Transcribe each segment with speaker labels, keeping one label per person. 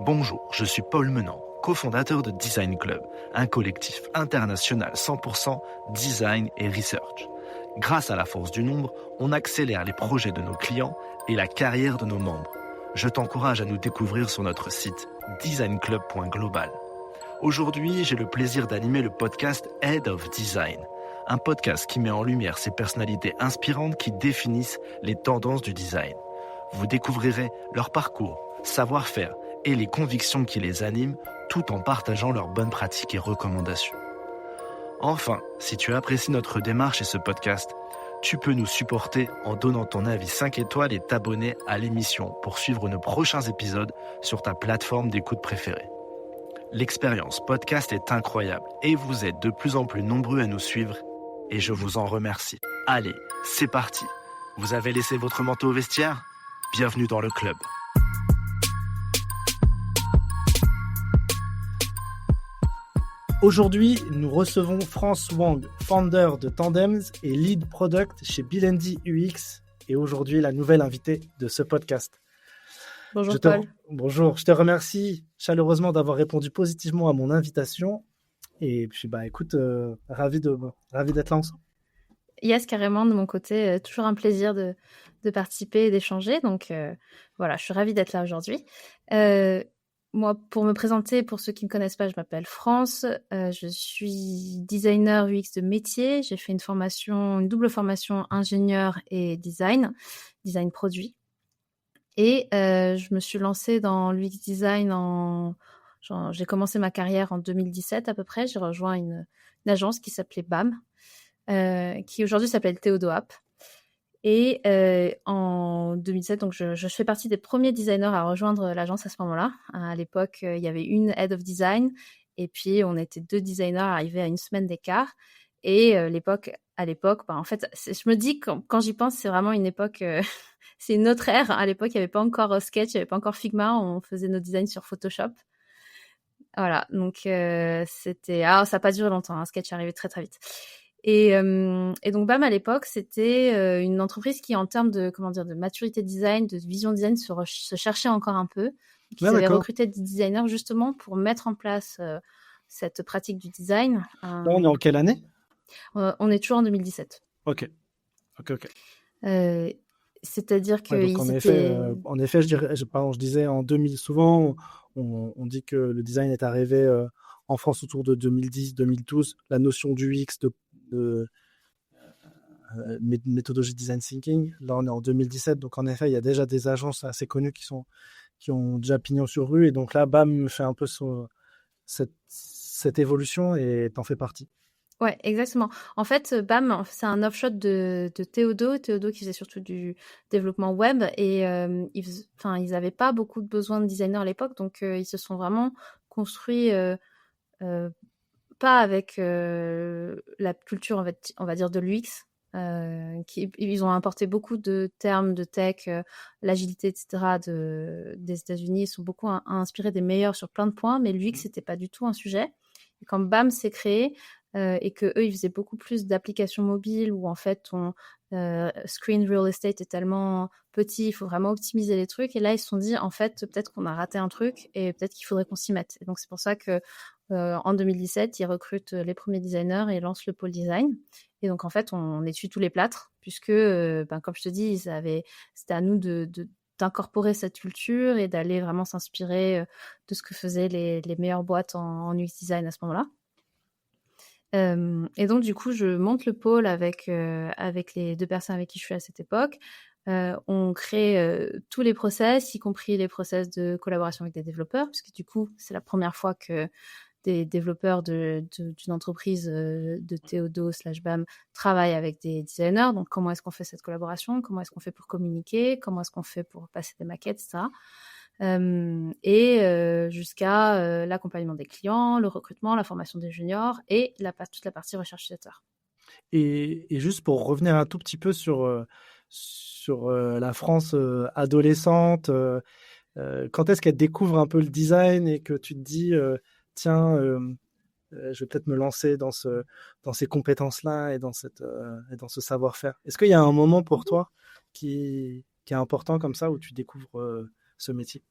Speaker 1: Bonjour, je suis Paul Menant, cofondateur de Design Club, un collectif international 100% design et research. Grâce à la force du nombre, on accélère les projets de nos clients et la carrière de nos membres. Je t'encourage à nous découvrir sur notre site designclub.global. Aujourd'hui, j'ai le plaisir d'animer le podcast Head of Design, un podcast qui met en lumière ces personnalités inspirantes qui définissent les tendances du design. Vous découvrirez leur parcours, savoir-faire et les convictions qui les animent, tout en partageant leurs bonnes pratiques et recommandations. Enfin, si tu apprécies notre démarche et ce podcast, tu peux nous supporter en donnant ton avis 5 étoiles et t'abonner à l'émission pour suivre nos prochains épisodes sur ta plateforme d'écoute préférée. L'expérience podcast est incroyable et vous êtes de plus en plus nombreux à nous suivre et je vous en remercie. Allez, c'est parti. Vous avez laissé votre manteau au vestiaire ? Bienvenue dans le club.
Speaker 2: Aujourd'hui, nous recevons France Wang, founder de Tandems et lead product chez Bilendi UX, et aujourd'hui la nouvelle invitée de ce podcast.
Speaker 3: Bonjour Paul.
Speaker 2: Bonjour, je te remercie chaleureusement d'avoir répondu positivement à mon invitation. Et puis écoute, ravi d'être là ensemble.
Speaker 3: Yes, carrément, de mon côté, toujours un plaisir de participer et d'échanger. Donc voilà, je suis ravie d'être là aujourd'hui. Moi, pour me présenter, pour ceux qui ne me connaissent pas, je m'appelle France. Je suis designer UX de métier. J'ai fait une double formation ingénieur et design produit. Et je me suis lancée dans l'UX design j'ai commencé ma carrière en 2017 à peu près. J'ai rejoint une agence qui s'appelait BAM, qui aujourd'hui s'appelle Théodo App. Et en 2017, donc je fais partie des premiers designers à rejoindre l'agence à ce moment-là. À l'époque, il y avait une head of design et puis on était 2 designers arrivés à une semaine d'écart. Et à l'époque, en fait, je me dis quand j'y pense, c'est vraiment une époque, c'est une autre ère. À l'époque, il n'y avait pas encore Sketch, il n'y avait pas encore Figma, on faisait nos designs sur Photoshop. Voilà, donc c'était... Ah, ça n'a pas duré longtemps, Sketch est arrivé très très vite. Et donc BAM à l'époque, c'était une entreprise qui, en termes de maturité design, de vision design, se cherchait encore un peu. Ils avaient recruté des designers justement pour mettre en place cette pratique du design.
Speaker 2: Là, on est en quelle année ?
Speaker 3: On est toujours en 2017.
Speaker 2: Ok.
Speaker 3: C'est-à-dire que
Speaker 2: en effet, je disais en 2000. Souvent, on dit que le design est arrivé en France autour de 2010-2012. La notion du UX de méthodologie design thinking. Là, on est en 2017, donc en effet, il y a déjà des agences assez connues qui ont déjà pignon sur rue, et donc là, BAM fait un peu cette évolution et t'en fais partie.
Speaker 3: Ouais, exactement. En fait, BAM, c'est un offshot de Théodo qui faisait surtout du développement web, et ils n'avaient pas beaucoup de besoins de designers à l'époque, donc ils se sont vraiment construits pas avec la culture, on va dire, de l'UX. Ils ont importé beaucoup de termes de tech, l'agilité, etc. des États-Unis. Ils sont beaucoup inspirés des meilleurs sur plein de points, mais l'UX, c'était pas du tout un sujet. Et quand BAM s'est créé, et que eux, ils faisaient beaucoup plus d'applications mobiles où en fait ton screen real estate est tellement petit, il faut vraiment optimiser les trucs. Et là, ils se sont dit, en fait, peut-être qu'on a raté un truc et peut-être qu'il faudrait qu'on s'y mette. Et donc, c'est pour ça que en 2017, ils recrutent les premiers designers et lancent le pôle design. Et donc, en fait, on essuie tous les plâtres puisque, comme je te dis, c'était à nous d'incorporer cette culture et d'aller vraiment s'inspirer de ce que faisaient les meilleures boîtes en UX design à ce moment-là. Et donc, du coup, je monte le pôle avec les 2 personnes avec qui je suis à cette époque. On crée tous les process, y compris les process de collaboration avec des développeurs, puisque du coup, c'est la première fois que des développeurs d'une entreprise de Théodo/BAM travaillent avec des designers. Donc, comment est-ce qu'on fait cette collaboration ? Comment est-ce qu'on fait pour communiquer ? Comment est-ce qu'on fait pour passer des maquettes, etc. Jusqu'à l'accompagnement des clients, le recrutement, la formation des juniors et toute la partie recherche utilisateur.
Speaker 2: Et juste pour revenir un tout petit peu sur la France adolescente, quand est-ce qu'elle découvre un peu le design et que tu te dis tiens, je vais peut-être me lancer dans ces compétences-là et dans ce savoir-faire. Est-ce qu'il y a un moment pour toi qui est important comme ça où tu découvres ce métier ?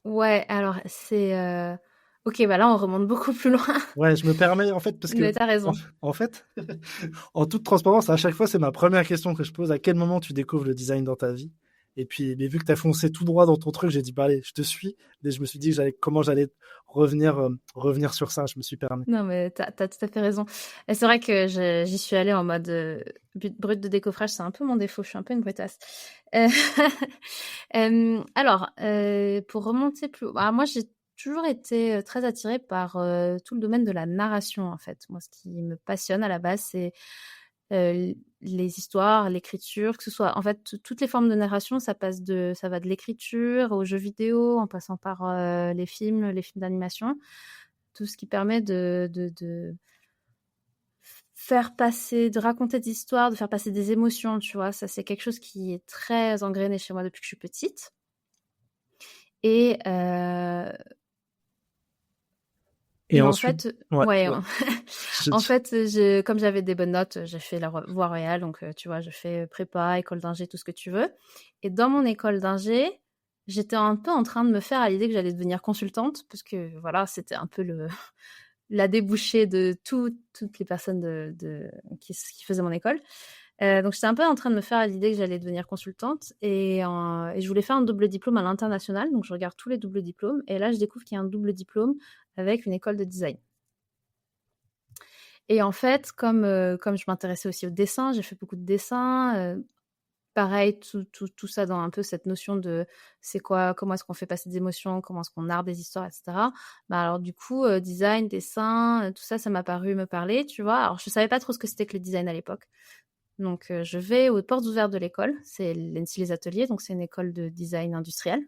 Speaker 3: Ouais, alors c'est OK, bah là on remonte beaucoup plus loin,
Speaker 2: Ouais, je me permets, en fait, parce
Speaker 3: mais
Speaker 2: que,
Speaker 3: t'as
Speaker 2: en,
Speaker 3: raison.
Speaker 2: en fait, en toute transparence, à chaque fois, c'est ma première question que je pose. À quel moment tu découvres le design dans ta vie? Et puis, mais vu que tu as foncé tout droit dans ton truc, j'ai dit, bah allez, je te suis. Et je me suis dit que comment j'allais revenir sur ça. Je me suis permis.
Speaker 3: Non, mais t'as tout à fait raison. Et c'est vrai que j'y suis allée en mode but brut de décoffrage, c'est un peu mon défaut, je suis un peu une brutasse. Euh, alors, pour remonter plus haut, moi j'ai toujours été très attirée par tout le domaine de la narration en fait. Moi, ce qui me passionne à la base, c'est les histoires, l'écriture, que ce soit en fait toutes les formes de narration, ça va de l'écriture aux jeux vidéo, en passant par les films d'animation, tout ce qui permet de faire passer, de raconter des histoires, de faire passer des émotions, tu vois. Ça, c'est quelque chose qui est très engrainé chez moi depuis que je suis petite. Et, euh,
Speaker 2: Et
Speaker 3: et en
Speaker 2: ensuite,
Speaker 3: fait,
Speaker 2: ouais,
Speaker 3: ouais,
Speaker 2: ouais.
Speaker 3: en fait, comme j'avais des bonnes notes, j'ai fait la voie royale, donc tu vois, je fais prépa, école d'ingé, tout ce que tu veux. Et dans mon école d'ingé, j'étais un peu en train de me faire à l'idée que j'allais devenir consultante, parce que voilà, c'était un peu la débouchée de toutes les personnes qui faisaient mon école. Donc j'étais un peu en train de me faire à l'idée que j'allais devenir consultante et je voulais faire un double diplôme à l'international. Donc je regarde tous les doubles diplômes et là je découvre qu'il y a un double diplôme avec une école de design. Et en fait, comme je m'intéressais aussi au dessin, j'ai fait beaucoup de dessins. Pareil, tout ça dans un peu cette notion de c'est quoi, comment est-ce qu'on fait passer des émotions, comment est-ce qu'on narre des histoires, etc. Bah alors du coup, design, dessin, tout ça, ça m'a paru me parler, tu vois. Alors je savais pas trop ce que c'était que le design à l'époque. Donc je vais aux portes ouvertes de l'école, c'est l'ENSI Les Ateliers, donc c'est une école de design industriel.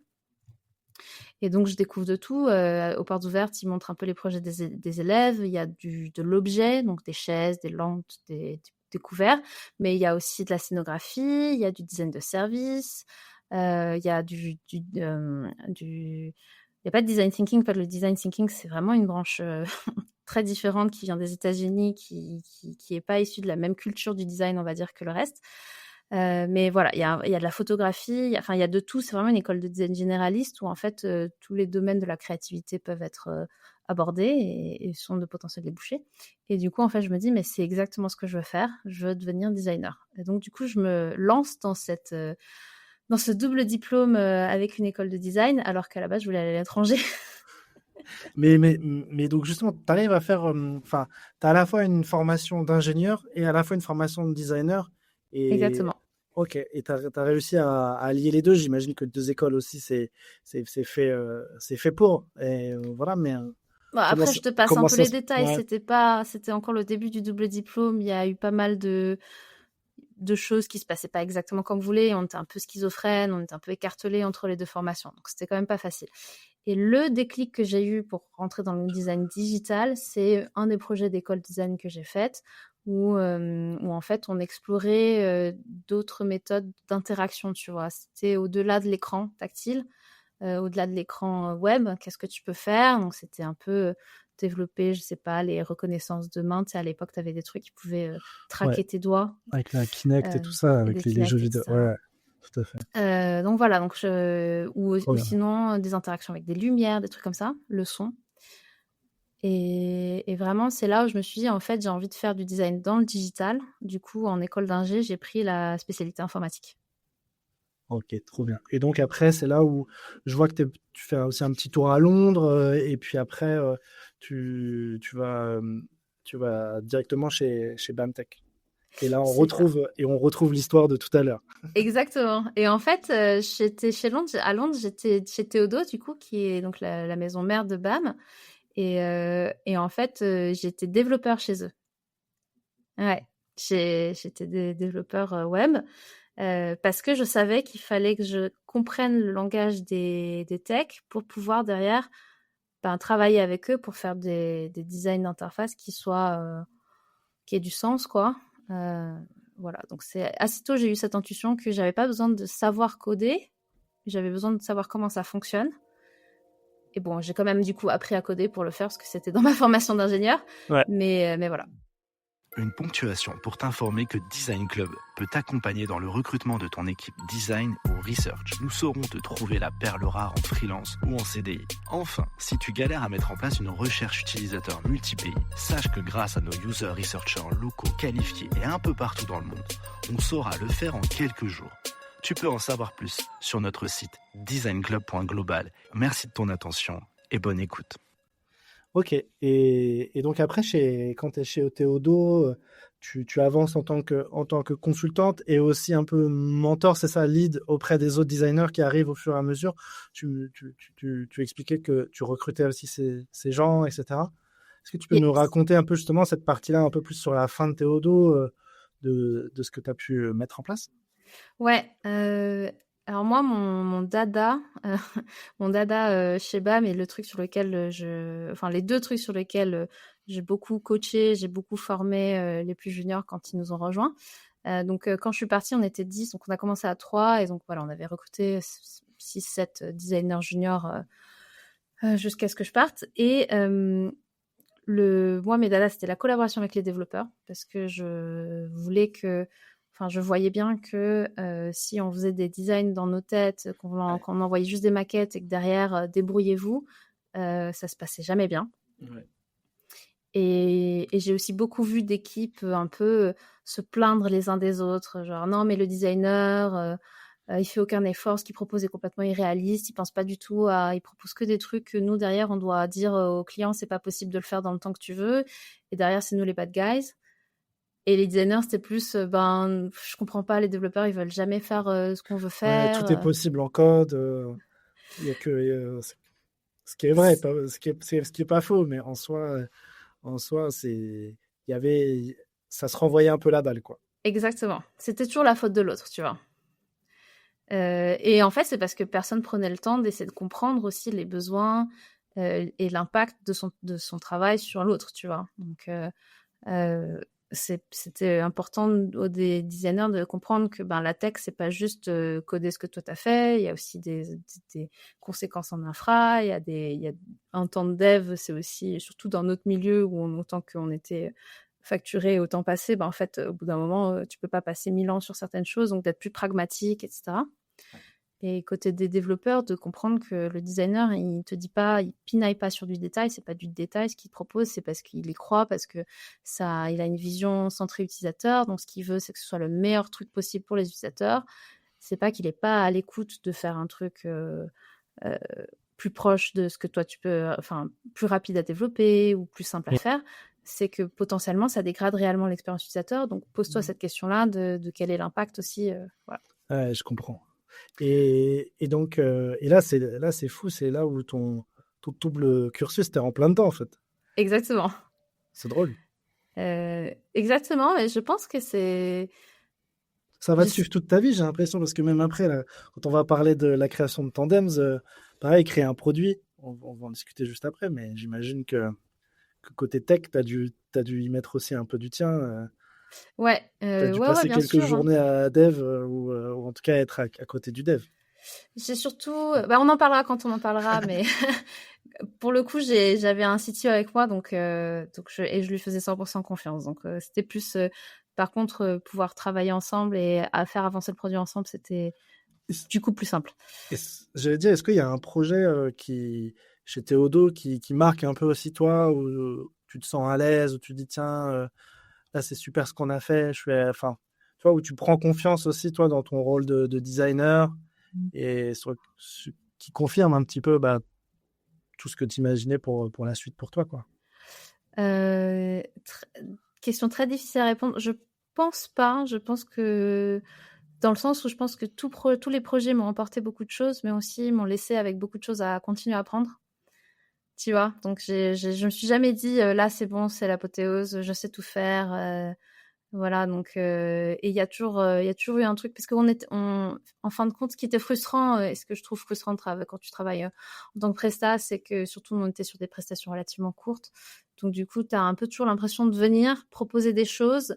Speaker 3: Et donc je découvre de tout. Aux portes ouvertes, ils montrent un peu les projets des élèves. Il y a de l'objet, donc des chaises, des lampes, des couverts, mais il y a aussi de la scénographie, il y a du design de service, il y a il n'y a pas de design thinking, pas le design thinking, c'est vraiment une branche très différente qui vient des États-Unis, qui est pas issue de la même culture du design, on va dire, que le reste. Mais voilà, il y a de la photographie, il y a de tout. C'est vraiment une école de design généraliste où en fait tous les domaines de la créativité peuvent être abordés et sont de potentiels débouchés. Et du coup, en fait, je me dis, mais c'est exactement ce que je veux faire. Je veux devenir designer. Et donc, du coup, je me lance dans dans ce double diplôme avec une école de design, alors qu'à la base, je voulais aller à l'étranger.
Speaker 2: Mais donc justement, tu arrives à faire, enfin, tu as à la fois une formation d'ingénieur et à la fois une formation de designer. Et
Speaker 3: Exactement.
Speaker 2: ok, et tu as réussi à allier les deux. J'imagine que deux écoles aussi, c'est fait pour. Et voilà, mais
Speaker 3: Bon, après, je te passe un
Speaker 2: comment
Speaker 3: peu
Speaker 2: ça
Speaker 3: les
Speaker 2: se...
Speaker 3: détails.
Speaker 2: Ouais,
Speaker 3: C'était encore le début du double diplôme. Il y a eu pas mal de choses qui se passaient pas exactement comme vous voulez. On était un peu schizophrène, on était un peu écartelés entre les deux formations. Donc, c'était quand même pas facile. Et le déclic que j'ai eu pour rentrer dans le design digital, c'est un des projets d'école design que j'ai fait où en fait, on explorait d'autres méthodes d'interaction, tu vois. C'était au-delà de l'écran tactile, au-delà de l'écran web, qu'est-ce que tu peux faire? Donc, c'était un peu développer, je sais pas, les reconnaissances de main. Tu sais, à l'époque, tu avais des trucs qui pouvaient
Speaker 2: ouais,
Speaker 3: traquer tes doigts
Speaker 2: avec la Kinect et tout ça,
Speaker 3: et
Speaker 2: avec
Speaker 3: des
Speaker 2: les jeux
Speaker 3: Kinect,
Speaker 2: vidéo.
Speaker 3: etc.
Speaker 2: Ouais, tout à fait.
Speaker 3: Donc voilà,
Speaker 2: Trop
Speaker 3: ou
Speaker 2: bien.
Speaker 3: sinon des interactions avec des lumières, des trucs comme ça, le son. Et vraiment, c'est là où je me suis dit, en fait, j'ai envie de faire du design dans le digital. Du coup, en école d'ingé, j'ai pris la spécialité informatique.
Speaker 2: Ok, trop bien. Et donc après, c'est là où je vois que tu fais aussi un petit tour à Londres, et puis après, tu vas directement chez BAMTech. Et là,
Speaker 3: C'est ça.
Speaker 2: on retrouve l'histoire de tout à l'heure.
Speaker 3: Exactement. Et en fait, j'étais à Londres, j'étais chez Théodo, du coup, qui est donc la maison mère de BAM. Et en fait, j'étais développeur chez eux. Ouais, j'étais développeur web parce que je savais qu'il fallait que je comprenne le langage des techs pour pouvoir derrière travailler avec eux pour faire des designs d'interface qui aient du sens, quoi. Voilà, donc c'est assez tôt, j'ai eu cette intuition que j'avais pas besoin de savoir coder, j'avais besoin de savoir comment ça fonctionne. Et bon, j'ai quand même du coup appris à coder pour le faire parce que c'était dans ma formation d'ingénieur,
Speaker 2: Ouais.
Speaker 3: mais voilà.
Speaker 1: Une ponctuation pour t'informer que Design Club peut t'accompagner dans le recrutement de ton équipe design ou research. Nous saurons te trouver la perle rare en freelance ou en CDI. Enfin, si tu galères à mettre en place une recherche utilisateur multi-pays, sache que grâce à nos user researchers locaux qualifiés et un peu partout dans le monde, on saura le faire en quelques jours. Tu peux en savoir plus sur notre site designclub.global. Merci de ton attention et bonne écoute.
Speaker 2: Ok, et donc après, quand tu es chez Théodo, tu avances en tant que consultante et aussi un peu mentor, c'est ça, lead auprès des autres designers qui arrivent au fur et à mesure. Tu expliquais que tu recrutais aussi ces gens, etc. Est-ce que tu peux nous raconter un peu justement cette partie-là, un peu plus sur la fin de Théodo, de ce que tu as pu mettre en place?
Speaker 3: Ouais, alors moi, mon dada, mon dada chez BAM et le truc sur lequel enfin les deux trucs sur lesquels j'ai beaucoup coaché, j'ai beaucoup formé les plus juniors quand ils nous ont rejoints. Donc quand je suis partie, on était 10, donc on a commencé à 3 et donc voilà, on avait recruté 6-7 designers juniors jusqu'à ce que je parte. Et moi, mes dadas, c'était la collaboration avec les développeurs parce que je voulais enfin, je voyais bien que si on faisait des designs dans nos têtes, qu'on envoyait juste des maquettes et que derrière, débrouillez-vous, ça se passait jamais bien.
Speaker 2: Ouais.
Speaker 3: Et j'ai aussi beaucoup vu d'équipes un peu se plaindre les uns des autres, genre non mais le designer, il fait aucun effort, ce qu'il propose est complètement irréaliste, il pense pas du tout il propose que des trucs que nous derrière on doit dire aux clients c'est pas possible de le faire dans le temps que tu veux, et derrière c'est nous les bad guys. Et les designers c'était plus je comprends pas, les développeurs ils veulent jamais faire ce qu'on veut
Speaker 2: Ouais,
Speaker 3: faire.
Speaker 2: tout est possible en code. Il y a que ce qui est vrai, ce qui est pas faux, mais en soi, ça se renvoyait un peu la balle, quoi.
Speaker 3: Exactement, c'était toujours la faute de l'autre, tu vois. Et en fait, c'est parce que personne prenait le temps d'essayer de comprendre aussi les besoins et l'impact de son travail sur l'autre, tu vois. Donc, c'était important aux des designers de comprendre que la tech, c'est pas juste coder ce que toi t'as fait, il y a aussi des conséquences en infra, il y a un temps de dev, c'est aussi, surtout dans notre milieu où autant qu'on était facturé au temps passé, en fait, au bout d'un moment, tu peux pas passer 1000 ans sur certaines choses, donc d'être plus pragmatique, etc. Et côté des développeurs, de comprendre que le designer, il te dit pas, il pinaille pas sur du détail, c'est pas du détail ce qu'il propose, c'est parce qu'il y croit, parce que il a une vision centrée utilisateur, donc ce qu'il veut, c'est que ce soit le meilleur truc possible pour les utilisateurs. C'est pas qu'il est pas à l'écoute de faire un truc plus proche de ce que toi tu peux, enfin, plus rapide à développer ou plus simple à faire. C'est que potentiellement, ça dégrade réellement l'expérience utilisateur. Donc, pose-toi cette question-là de quel est l'impact aussi. Voilà.
Speaker 2: Ouais, je comprends. Et donc, et là, c'est fou, c'est là où ton double cursus était en plein dedans, en fait.
Speaker 3: Exactement.
Speaker 2: C'est drôle.
Speaker 3: Exactement, et je pense que c'est...
Speaker 2: Ça va te suivre toute ta vie, j'ai l'impression, parce que même après, là, quand on va parler de la création de tandems, pareil, créer un produit, on va en discuter juste après, mais j'imagine que côté tech, tu as dû y mettre aussi un peu du tien.
Speaker 3: Ouais,
Speaker 2: Tu as dû
Speaker 3: ouais,
Speaker 2: passer
Speaker 3: bien
Speaker 2: quelques
Speaker 3: sûr.
Speaker 2: journées à dev, ou en tout cas être à côté du dev.
Speaker 3: J'ai surtout... on en parlera quand on en parlera, mais pour le coup, j'avais un CTO avec moi, et je lui faisais 100% confiance. Donc, c'était plus... par contre, pouvoir travailler ensemble et à faire avancer le produit ensemble, c'était du coup plus simple.
Speaker 2: J'allais dire, est-ce qu'il y a un projet chez Théodo qui marque un peu aussi toi, où tu te sens à l'aise, où tu dis tiens, là c'est super ce qu'on a fait, enfin, tu vois, où tu prends confiance aussi toi dans ton rôle de designer et qui confirme un petit peu tout ce que tu imaginais pour la suite pour toi, quoi.
Speaker 3: Question très difficile à répondre. Je pense pas. Je pense que dans le sens où je pense que tous les projets m'ont apporté beaucoup de choses, mais aussi m'ont laissé avec beaucoup de choses à continuer à apprendre. Tu vois, donc je me suis jamais dit là c'est bon, c'est l'apothéose, je sais tout faire. Voilà, donc et il y a toujours eu un truc parce en fin de compte, ce qui était frustrant et ce que je trouve frustrant quand tu travailles en tant que presta, c'est que surtout on était sur des prestations relativement courtes, donc du coup tu as un peu toujours l'impression de venir proposer des choses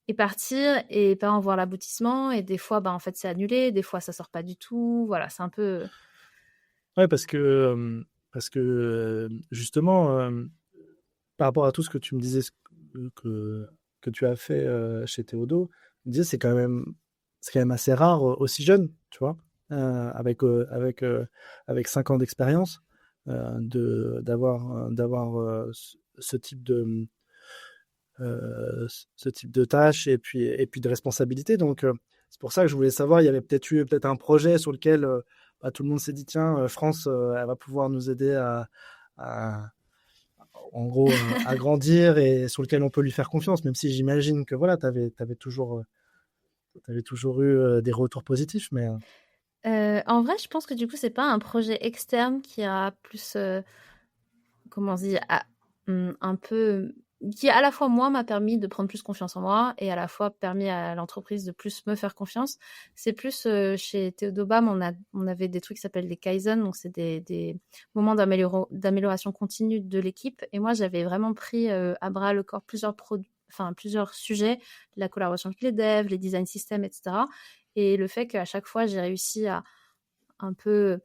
Speaker 3: et partir et pas en voir l'aboutissement, et des fois en fait c'est annulé, des fois ça sort pas du tout, voilà, c'est un peu...
Speaker 2: Ouais, parce que justement, par rapport à tout ce que tu me disais, que que tu as fait chez Théodo, je me disais, c'est quand même assez rare aussi jeune, tu vois, avec 5 ans d'expérience, d'avoir ce type de tâches et puis de responsabilités. Donc, c'est pour ça que je voulais savoir, il y avait peut-être un projet sur lequel tout le monde s'est dit, tiens, France, elle va pouvoir nous aider à- en gros, à grandir et sur lequel on peut lui faire confiance, même si j'imagine que voilà, tu avais toujours eu des retours positifs, mais
Speaker 3: En vrai, je pense que du coup, c'est pas un projet externe qui a plus, comment on dit, un peu, qui à la fois moi m'a permis de prendre plus confiance en moi et à la fois permis à l'entreprise de plus me faire confiance. C'est plus chez Théodobam, on avait des trucs qui s'appellent des Kaizen, donc c'est des moments d'amélioration continue de l'équipe. Et moi, j'avais vraiment pris à bras le corps plusieurs sujets, la collaboration avec les devs, les design systems, etc. Et le fait qu'à chaque fois, j'ai réussi à un peu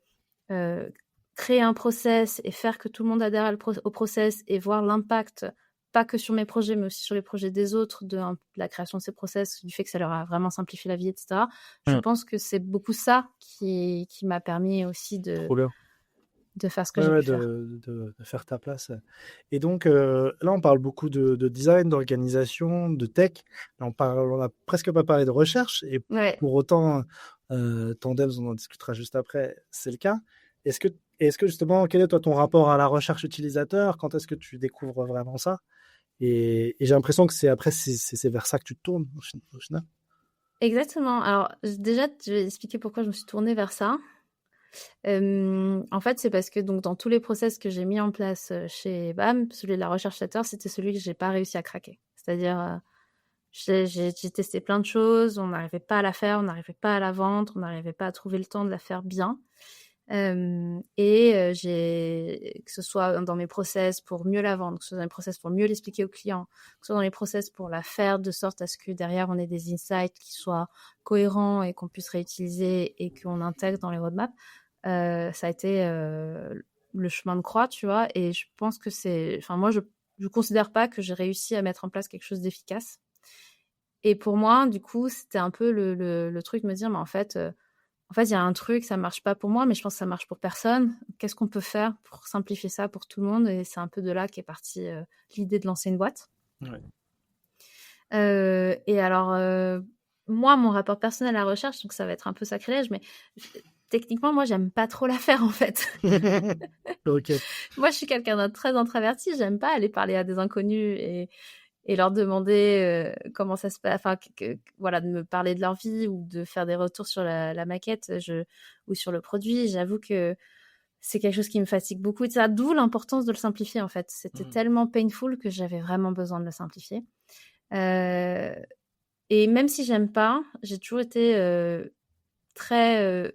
Speaker 3: euh, créer un process et faire que tout le monde adhère au process et voir l'impact, pas que sur mes projets, mais aussi sur les projets des autres, de la création de ces process, du fait que ça leur a vraiment simplifié la vie, etc. Je pense que c'est beaucoup ça qui m'a permis aussi
Speaker 2: trop bien.
Speaker 3: de faire ce que
Speaker 2: Ouais,
Speaker 3: j'ai
Speaker 2: ouais,
Speaker 3: pu faire.
Speaker 2: de faire ta place. Et donc, là, on parle beaucoup de design, d'organisation, de tech. Là, on a presque pas parlé de recherche. Et
Speaker 3: Ouais.
Speaker 2: pour autant, Tandems, on en discutera juste après, c'est le cas. Est-ce que, est-ce que justement, quel est toi ton rapport à la recherche utilisateur? Quand est-ce que tu découvres vraiment ça? Et j'ai l'impression que c'est vers ça que tu te tournes au final.
Speaker 3: Exactement. Alors, déjà, je vais expliquer pourquoi je me suis tournée vers ça. En fait, c'est parce que donc dans tous les process que j'ai mis en place chez BAM, celui de la recherche chateur, c'était celui que j'ai pas réussi à craquer. C'est-à-dire, j'ai testé plein de choses, on n'arrivait pas à la faire, on n'arrivait pas à la vendre, on n'arrivait pas à trouver le temps de la faire bien. Que ce soit dans mes process pour mieux la vendre, que ce soit dans mes process pour mieux l'expliquer aux clients, que ce soit dans les process pour la faire de sorte à ce que derrière on ait des insights qui soient cohérents et qu'on puisse réutiliser et qu'on intègre dans les roadmaps, ça a été le chemin de croix, tu vois. Et je pense que moi, je considère pas que j'ai réussi à mettre en place quelque chose d'efficace. Et pour moi, du coup, c'était un peu le truc de me dire, mais en fait, il y a un truc, ça marche pas pour moi, mais je pense que ça marche pour personne. Qu'est-ce qu'on peut faire pour simplifier ça pour tout le monde? Et c'est un peu de là qu'est partie l'idée de lancer une boîte.
Speaker 2: Ouais.
Speaker 3: Et alors, moi, mon rapport personnel à la recherche, donc ça va être un peu sacrilège, mais techniquement, moi, j'aime pas trop la faire, en fait.
Speaker 2: Ok.
Speaker 3: Moi, je suis quelqu'un de très introverti. J'aime pas aller parler à des inconnus et leur demander comment ça se passe, enfin, voilà, de me parler de leur vie ou de faire des retours sur la maquette ou sur le produit. J'avoue que c'est quelque chose qui me fatigue beaucoup. D'où l'importance de le simplifier, en fait. C'était tellement painful que j'avais vraiment besoin de le simplifier. Et même si j'aime pas, j'ai toujours été très,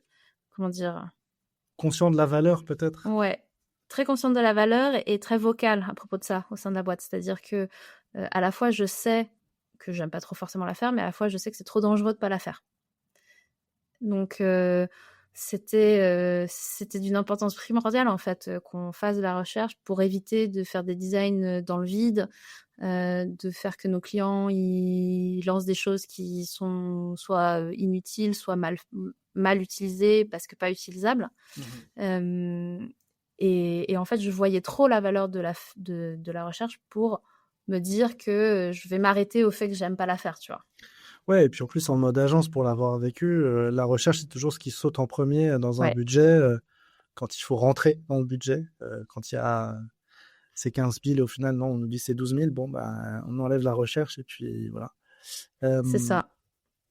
Speaker 3: comment dire,
Speaker 2: Conscient de la valeur, peut-être.
Speaker 3: ouais, très consciente de la valeur et très vocale à propos de ça au sein de la boîte. C'est-à-dire que à la fois je sais que j'aime pas trop forcément la faire, mais à la fois je sais que c'est trop dangereux de pas la faire. Donc c'était d'une importance primordiale en fait qu'on fasse de la recherche pour éviter de faire des designs dans le vide, de faire que nos clients ils lancent des choses qui sont soit inutiles, soit mal utilisées parce que pas utilisables. Et en fait, je voyais trop la valeur de la recherche pour me dire que je vais m'arrêter au fait que j'aime pas la faire, tu vois.
Speaker 2: Ouais, et puis en plus, en mode agence, pour l'avoir vécu, la recherche, c'est toujours ce qui saute en premier dans un
Speaker 3: Ouais.
Speaker 2: budget, quand il faut rentrer dans le budget. Quand il y a ces 15 000, au final, non, on nous dit c'est 12 000, bon, bah, on enlève la recherche, et puis voilà.
Speaker 3: C'est ça.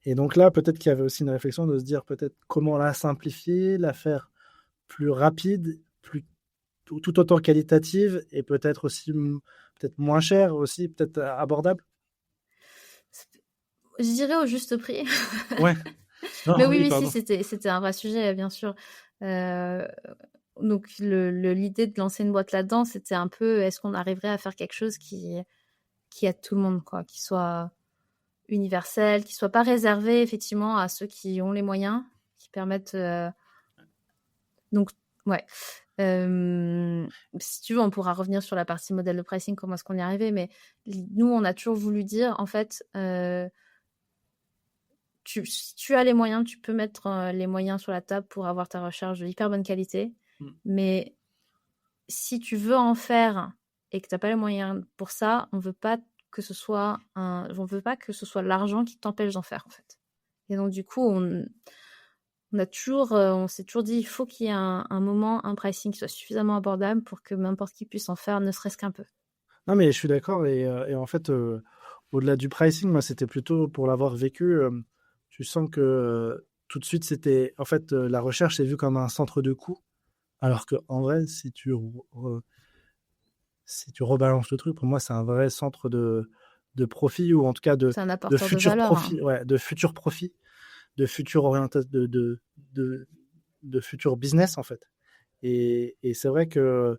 Speaker 2: Et donc là, peut-être qu'il y avait aussi une réflexion de se dire peut-être comment la simplifier, la faire plus rapide, tout autant qualitative, et peut-être aussi peut-être moins chère, aussi peut-être abordable.
Speaker 3: Je dirais au juste prix.
Speaker 2: Ouais. Non,
Speaker 3: Mais oui,
Speaker 2: pardon.
Speaker 3: si, c'était un vrai sujet, bien sûr. Donc l'idée de lancer une boîte là-dedans, c'était un peu, est-ce qu'on arriverait à faire quelque chose qui aide tout le monde, quoi, qui soit universel, qui soit pas réservé effectivement à ceux qui ont les moyens, qui permettent. Donc ouais. si tu veux, on pourra revenir sur la partie modèle de pricing, comment est-ce qu'on y est arrivé, mais nous, on a toujours voulu dire, en fait, si tu as les moyens, tu peux mettre les moyens sur la table pour avoir ta recherche de hyper bonne qualité, mais si tu veux en faire et que tu n'as pas les moyens pour ça, on veut pas que ce soit l'argent qui t'empêche d'en faire, en fait. Et donc, du coup, on s'est toujours dit, il faut qu'il y ait un moment, un pricing qui soit suffisamment abordable pour que n'importe qui puisse en faire, ne serait-ce qu'un peu.
Speaker 2: Non, mais je suis d'accord. Et en fait, au-delà du pricing, moi, c'était plutôt pour l'avoir vécu. Tu sens que tout de suite, c'était. En fait, la recherche est vue comme un centre de coût. Alors qu'en vrai, si tu rebalances le truc, pour moi, c'est un vrai centre de profit, ou en tout cas
Speaker 3: C'est un apporteur de
Speaker 2: futur
Speaker 3: valeur,
Speaker 2: profit, de futur profit, de futur orientation, de futur business, en fait. Et c'est vrai que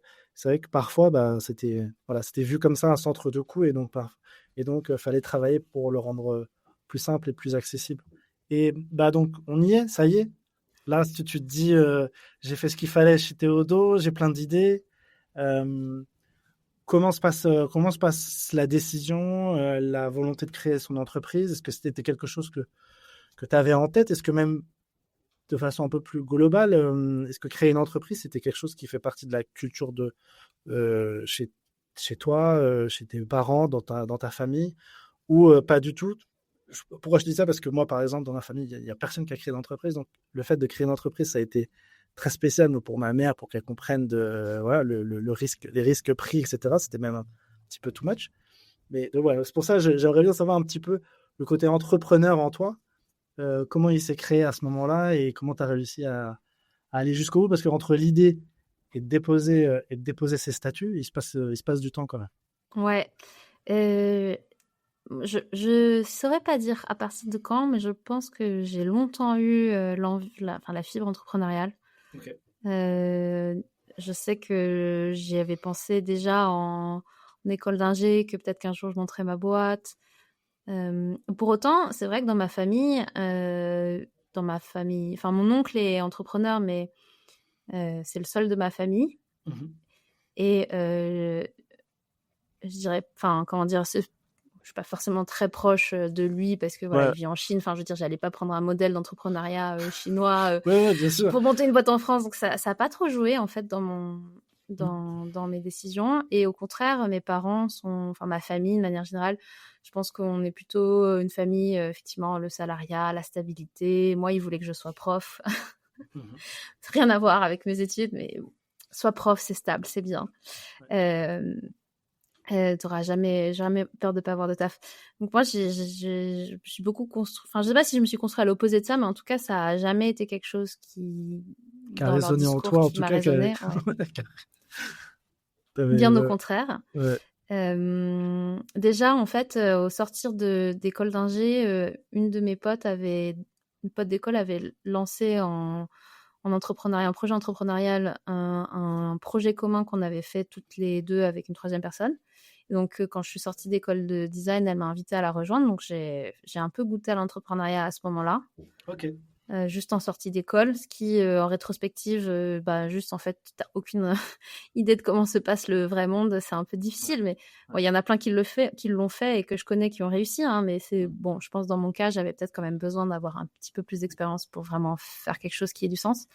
Speaker 2: parfois, c'était vu comme ça, un centre de coût, et donc fallait travailler pour le rendre plus simple et plus accessible. Et donc on y est, ça y est. Là, tu te dis, j'ai fait ce qu'il fallait chez Théodo, j'ai plein d'idées. Comment se passe la décision, la volonté de créer son entreprise? Est-ce que c'était quelque chose que tu avais en tête? Est-ce que même de façon un peu plus globale, est-ce que créer une entreprise, c'était quelque chose qui fait partie de la culture de chez toi, chez tes parents, dans ta famille, ou pas du tout? Pourquoi je dis ça? Parce que moi, par exemple, dans ma famille, il n'y a personne qui a créé d'entreprise. Donc, le fait de créer une entreprise, ça a été très spécial pour ma mère, pour qu'elle comprenne le risque, les risques pris, etc. C'était même un petit peu too much. Mais donc, c'est pour ça que j'aimerais bien savoir un petit peu le côté entrepreneur en toi. Comment il s'est créé à ce moment-là et comment tu as réussi à aller jusqu'au bout, parce qu'entre l'idée et de déposer ses statuts, il se passe du temps quand même.
Speaker 3: Ouais. Je saurais pas dire à partir de quand, mais je pense que j'ai longtemps eu la fibre entrepreneuriale.
Speaker 2: Okay.
Speaker 3: Je sais que j'y avais pensé déjà en école d'ingé, que peut-être qu'un jour je monterais ma boîte. Pour autant, c'est vrai que dans ma famille, enfin mon oncle est entrepreneur, mais c'est le seul de ma famille. Et je dirais, enfin comment dire, je suis pas forcément très proche de lui parce que il vit en Chine. Enfin, je veux dire, j'allais pas prendre un modèle d'entrepreneuriat chinois
Speaker 2: bien sûr.
Speaker 3: pour monter une boîte en France. Donc ça a pas trop joué en fait dans mes décisions. Et au contraire, mes parents enfin ma famille de manière générale, je pense qu'on est plutôt une famille, effectivement, le salariat, la stabilité. Moi, ils voulaient que je sois prof. Rien à voir avec mes études, mais sois prof, c'est stable, c'est bien. T'auras jamais peur de pas avoir de taf. Donc moi, je suis beaucoup construit. Enfin, je sais pas si je me suis construit à l'opposé de ça, mais en tout cas, ça a jamais été quelque chose qui
Speaker 2: a résonné en toi, en tout cas.
Speaker 3: Bien au contraire. Déjà, en fait, au sortir d'école d'ingé, une pote d'école avait lancé en entrepreneuriat, un projet entrepreneurial, un projet commun qu'on avait fait toutes les deux avec une troisième personne. Et donc, quand je suis sortie d'école de design, elle m'a invitée à la rejoindre. Donc, j'ai un peu goûté à l'entrepreneuriat à ce moment-là.
Speaker 2: Ok.
Speaker 3: Juste en sortie d'école, ce qui, en rétrospective, juste en fait, t'as aucune idée de comment se passe le vrai monde. C'est un peu difficile, mais il y en a plein qui l'ont fait et que je connais qui ont réussi. Hein, mais c'est bon, je pense dans mon cas, j'avais peut-être quand même besoin d'avoir un petit peu plus d'expérience pour vraiment faire quelque chose qui ait du sens.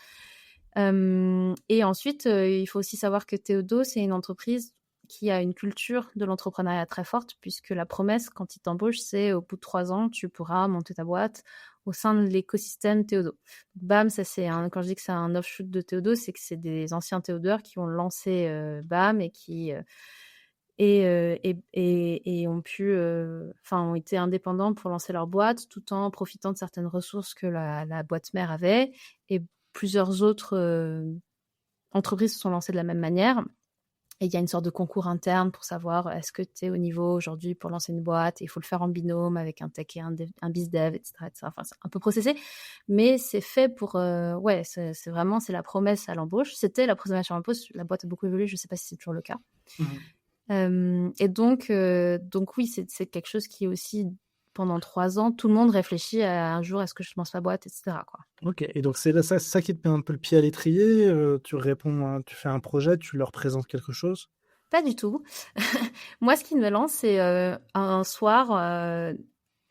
Speaker 3: Et ensuite, il faut aussi savoir que Théodo, c'est une entreprise qui a une culture de l'entrepreneuriat très forte, puisque la promesse, quand ils t'embauchent, c'est au bout de 3 ans, tu pourras monter ta boîte au sein de l'écosystème Théodo. BAM, ça c'est quand je dis que c'est un offshoot de Théodo, c'est que c'est des anciens Théodeurs qui ont lancé BAM et qui ont été indépendants pour lancer leur boîte, tout en profitant de certaines ressources que la boîte mère avait. Et plusieurs autres entreprises se sont lancées de la même manière. Et il y a une sorte de concours interne pour savoir est-ce que tu es au niveau aujourd'hui pour lancer une boîte, et il faut le faire en binôme avec un tech et un bizdev, etc., etc. Enfin, c'est un peu processé, mais c'est fait pour... c'est vraiment, c'est la promesse à l'embauche. C'était la promesse à l'embauche, la boîte a beaucoup évolué, je ne sais pas si c'est toujours le cas. Et donc oui, c'est quelque chose qui est aussi pendant 3 ans, tout le monde réfléchit à un jour, est-ce que je lance la boîte, etc., quoi.
Speaker 2: Ok, et donc c'est ça qui te met un peu le pied à l'étrier. Tu réponds, tu fais un projet, tu leur présentes quelque chose.
Speaker 3: Pas du tout. Moi, ce qui me lance, c'est un soir,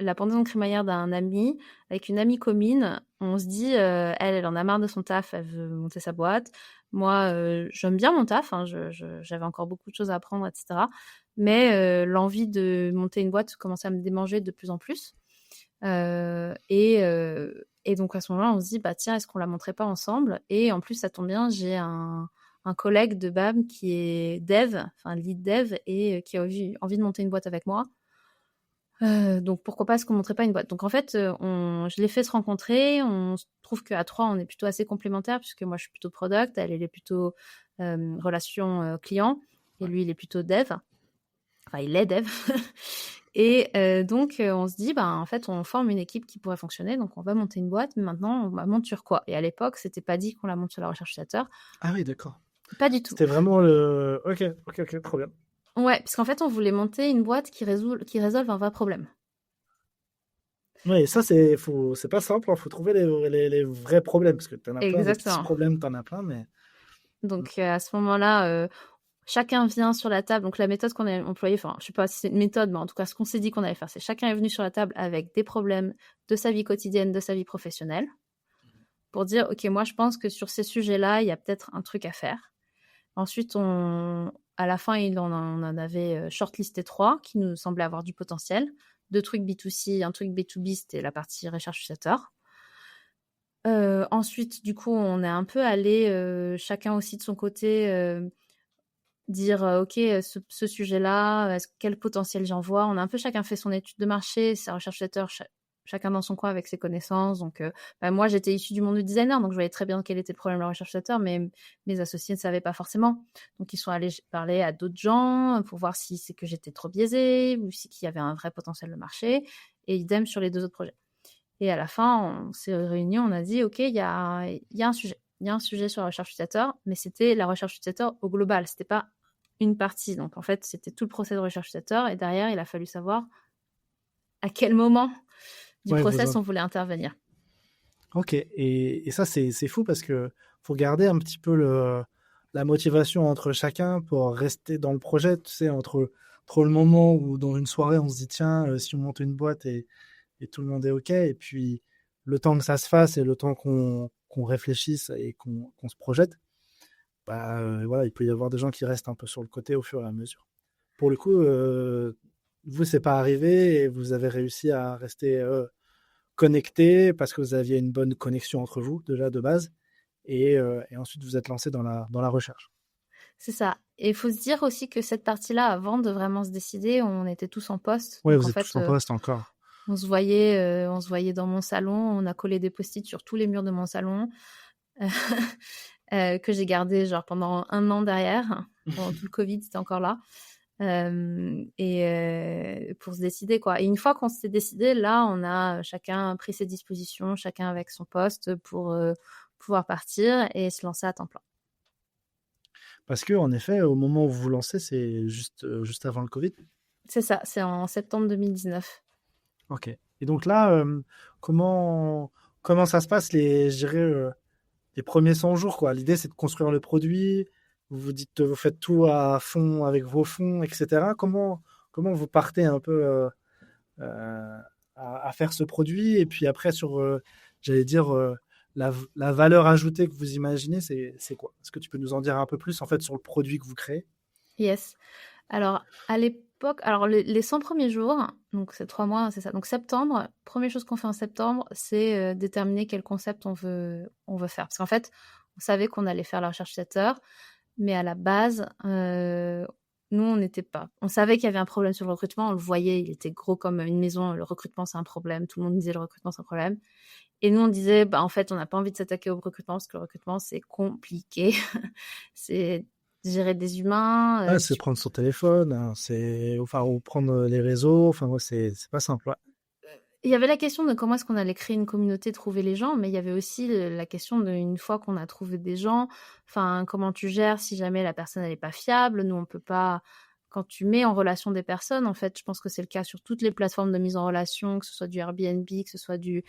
Speaker 3: la pendaison de crémaillère d'un ami, avec une amie commune. On se dit, elle en a marre de son taf, elle veut monter sa boîte. Moi, j'aime bien mon taf, hein, j'avais encore beaucoup de choses à apprendre, etc. Mais l'envie de monter une boîte commençait à me démanger de plus en plus. Et donc à ce moment-là, on se dit, bah tiens, est-ce qu'on la monterait pas ensemble? Et en plus, ça tombe bien, j'ai un collègue de BAM qui est dev, enfin lead dev, et qui a envie de monter une boîte avec moi. Donc pourquoi pas est-ce qu'on monterait pas une boîte? Donc en fait, je l'ai fait se rencontrer. On se trouve qu'à 3, on est plutôt assez complémentaires, puisque moi je suis plutôt product, elle est plutôt relation client, et lui il est plutôt dev. Enfin, il est dev. Et donc, on se dit, en fait, on forme une équipe qui pourrait fonctionner. Donc, on va monter une boîte, mais maintenant, on la monte sur quoi? Et à l'époque, c'était pas dit qu'on la monte sur la recherche utilisateur.
Speaker 2: Ah oui, d'accord.
Speaker 3: Pas du tout.
Speaker 2: C'était vraiment le. Ok, trop bien.
Speaker 3: Ouais, parce qu'en fait, on voulait monter une boîte qui résolve un vrai problème.
Speaker 2: Oui, ça, c'est pas simple. Il faut trouver les vrais problèmes. Parce que tu en as plein, des petits
Speaker 3: Exactement.
Speaker 2: problèmes, tu en as plein. Mais...
Speaker 3: Donc, à ce moment-là, chacun vient sur la table. Donc, la méthode qu'on a employée, enfin, je sais pas si c'est une méthode, mais en tout cas, ce qu'on s'est dit qu'on allait faire, c'est chacun est venu sur la table avec des problèmes de sa vie quotidienne, de sa vie professionnelle, pour dire, OK, moi, je pense que sur ces sujets-là, il y a peut-être un truc à faire. Ensuite, à la fin, on en avait shortlisté 3 qui nous semblaient avoir du potentiel. 2 trucs B2C, un truc B2B, c'était la partie recherche utilisateur. Ensuite, du coup, on est un peu allé chacun aussi de son côté dire OK, ce sujet-là, quel potentiel j'en vois. On a un peu chacun fait son étude de marché, sa recherche utilisateur, chacun dans son coin avec ses connaissances. Donc, moi, j'étais issue du monde du designer, donc je voyais très bien quel était le problème de la recherche utilisateur, mais mes associés ne savaient pas forcément. Donc, ils sont allés parler à d'autres gens pour voir si c'est que j'étais trop biaisée ou si qu'il y avait un vrai potentiel de marché. Et idem sur les 2 autres projets. Et à la fin, on s'est réunis, on a dit OK, il y a un sujet. Il y a un sujet sur la recherche utilisateur, mais c'était la recherche utilisateur au global. C'était pas une partie. Donc, en fait, c'était tout le process de recherche utilisateur. Et derrière, il a fallu savoir à quel moment du process on voulait intervenir.
Speaker 2: Ok, et ça, c'est fou parce que faut garder un petit peu la motivation entre chacun pour rester dans le projet. Tu sais, entre le moment où dans une soirée, on se dit, tiens, si on monte une boîte et tout le monde est ok, et puis le temps que ça se fasse et le temps qu'on réfléchisse et qu'on se projette, voilà, il peut y avoir des gens qui restent un peu sur le côté au fur et à mesure. Pour le coup, vous, c'est pas arrivé et vous avez réussi à rester connectés parce que vous aviez une bonne connexion entre vous déjà de base et ensuite vous êtes lancé dans la recherche.
Speaker 3: C'est ça. Et il faut se dire aussi que cette partie-là, avant de vraiment se décider, on était tous en poste.
Speaker 2: Oui,
Speaker 3: donc,
Speaker 2: vous
Speaker 3: en
Speaker 2: êtes
Speaker 3: fait,
Speaker 2: tous en poste encore.
Speaker 3: On se voyait dans mon salon. On a collé des post-it sur tous les murs de mon salon que j'ai gardé genre pendant 1 an derrière. Pendant tout le Covid, c'était encore là. Et pour se décider, quoi. Et une fois qu'on s'est décidé, là, on a chacun pris ses dispositions, chacun avec son poste pour pouvoir partir et se lancer à temps plein.
Speaker 2: Parce que en effet, au moment où vous vous lancez, c'est juste avant le Covid.
Speaker 3: C'est ça, c'est en septembre 2019.
Speaker 2: Ok. Et donc là, comment ça se passe je dirais, les premiers 100 jours, quoi. L'idée, c'est de construire le produit. Vous dites, vous faites tout à fond avec vos fonds, etc. Comment vous partez un peu à faire ce produit? Et puis après, j'allais dire, la valeur ajoutée que vous imaginez, c'est quoi? Est-ce que tu peux nous en dire un peu plus, en fait, sur le produit que vous créez?
Speaker 3: Yes. Alors, à l'époque, les 100 premiers jours, donc c'est 3 mois, c'est ça. Donc septembre, première chose qu'on fait en septembre, c'est déterminer quel concept on veut faire. Parce qu'en fait, on savait qu'on allait faire la recherche utilisateur, mais à la base, nous, on savait qu'il y avait un problème sur le recrutement, on le voyait, il était gros comme une maison, le recrutement, c'est un problème, tout le monde disait le recrutement, c'est un problème. Et nous, on disait, en fait, on n'a pas envie de s'attaquer au recrutement, parce que le recrutement, c'est compliqué. C'est gérer des humains.
Speaker 2: C'est prendre son téléphone, hein, ou prendre les réseaux, c'est pas simple. Ouais.
Speaker 3: Il y avait la question de comment est-ce qu'on allait créer une communauté, trouver les gens, mais il y avait aussi la question d'une fois qu'on a trouvé des gens, comment tu gères si jamais la personne n'est pas fiable. Nous, on peut pas quand tu mets en relation des personnes, en fait, je pense que c'est le cas sur toutes les plateformes de mise en relation, que ce soit du Airbnb, que ce soit du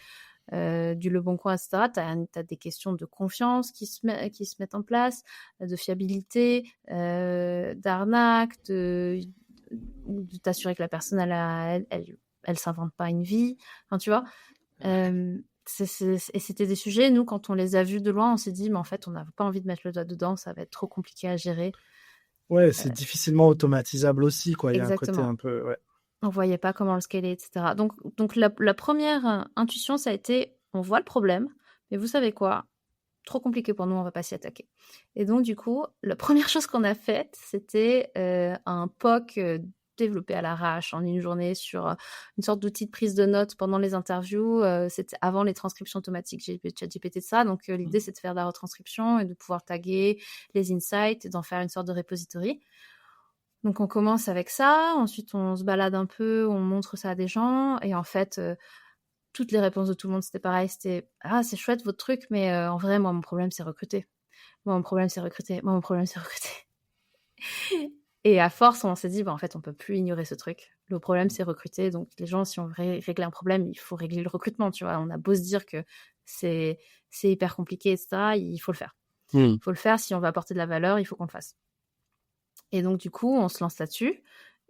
Speaker 3: Leboncoin, etc. Tu as des questions de confiance qui se mettent en place, de fiabilité, d'arnaque, de t'assurer que la personne, elle s'invente pas une vie. Enfin, tu vois. Et c'était des sujets, nous, quand on les a vus de loin, on s'est dit, mais en fait, on n'a pas envie de mettre le doigt dedans, ça va être trop compliqué à gérer.
Speaker 2: Ouais, c'est difficilement automatisable aussi, quoi. Il y a un côté
Speaker 3: Exactement.
Speaker 2: un peu, ouais.
Speaker 3: On voyait pas comment le scaler, etc. Donc la première intuition, ça a été, on voit le problème, mais vous savez quoi? Trop compliqué pour nous, on va pas s'y attaquer. Et donc, du coup, la première chose qu'on a faite, c'était un POC développé à l'arrache en une journée sur une sorte d'outil de prise de notes pendant les interviews. C'était avant les transcriptions automatiques ChatGPT de ça. Donc, l'idée, c'est de faire de la retranscription et de pouvoir taguer les insights et d'en faire une sorte de repository. Donc, on commence avec ça. Ensuite, on se balade un peu, on montre ça à des gens. Et en fait, toutes les réponses de tout le monde, c'était pareil. C'était « Ah, c'est chouette votre truc, mais en vrai, moi, mon problème, c'est recruter. Moi, mon problème, c'est recruter. Moi, mon problème, c'est recruter. » Et à force, on s'est dit, en fait, on peut plus ignorer ce truc. Le problème, c'est recruter. Donc, les gens, si on veut régler un problème, il faut régler le recrutement, tu vois. On a beau se dire que c'est hyper compliqué, etc., il faut le faire. Il faut le faire. Si on veut apporter de la valeur, il faut qu'on le fasse. Et donc, du coup, on se lance là-dessus.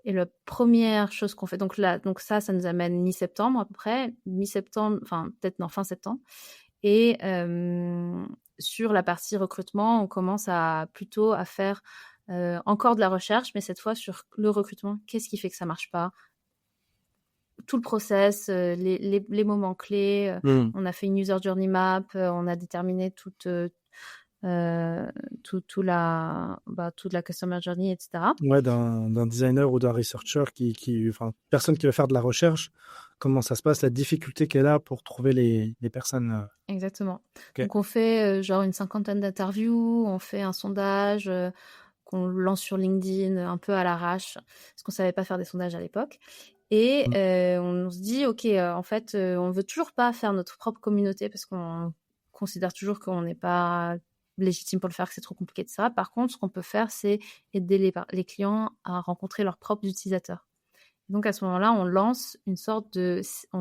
Speaker 3: Et la première chose qu'on fait, donc ça nous amène mi-septembre à peu près, mi-septembre, enfin peut-être fin septembre. Et sur la partie recrutement, on commence plutôt à faire encore de la recherche, mais cette fois sur le recrutement. Qu'est-ce qui fait que ça marche pas? Tout le process, les moments clés. On a fait une user journey map, on a déterminé toute la customer journey, etc.
Speaker 2: Ouais, d'un designer ou d'un researcher enfin, personne qui va faire de la recherche, comment ça se passe, la difficulté qu'elle a pour trouver les personnes.
Speaker 3: Exactement.
Speaker 2: Okay.
Speaker 3: Donc, on fait genre une 50aine d'interviews, on fait un sondage qu'on lance sur LinkedIn un peu à l'arrache, parce qu'on savait pas faire des sondages à l'époque. Et on se dit, OK, en fait, on veut toujours pas faire notre propre communauté parce qu'on considère toujours qu'on n'est pas légitime pour le faire, que c'est trop compliqué de ça. Par contre, ce qu'on peut faire, c'est aider les clients à rencontrer leurs propres utilisateurs. Donc, à ce moment-là, on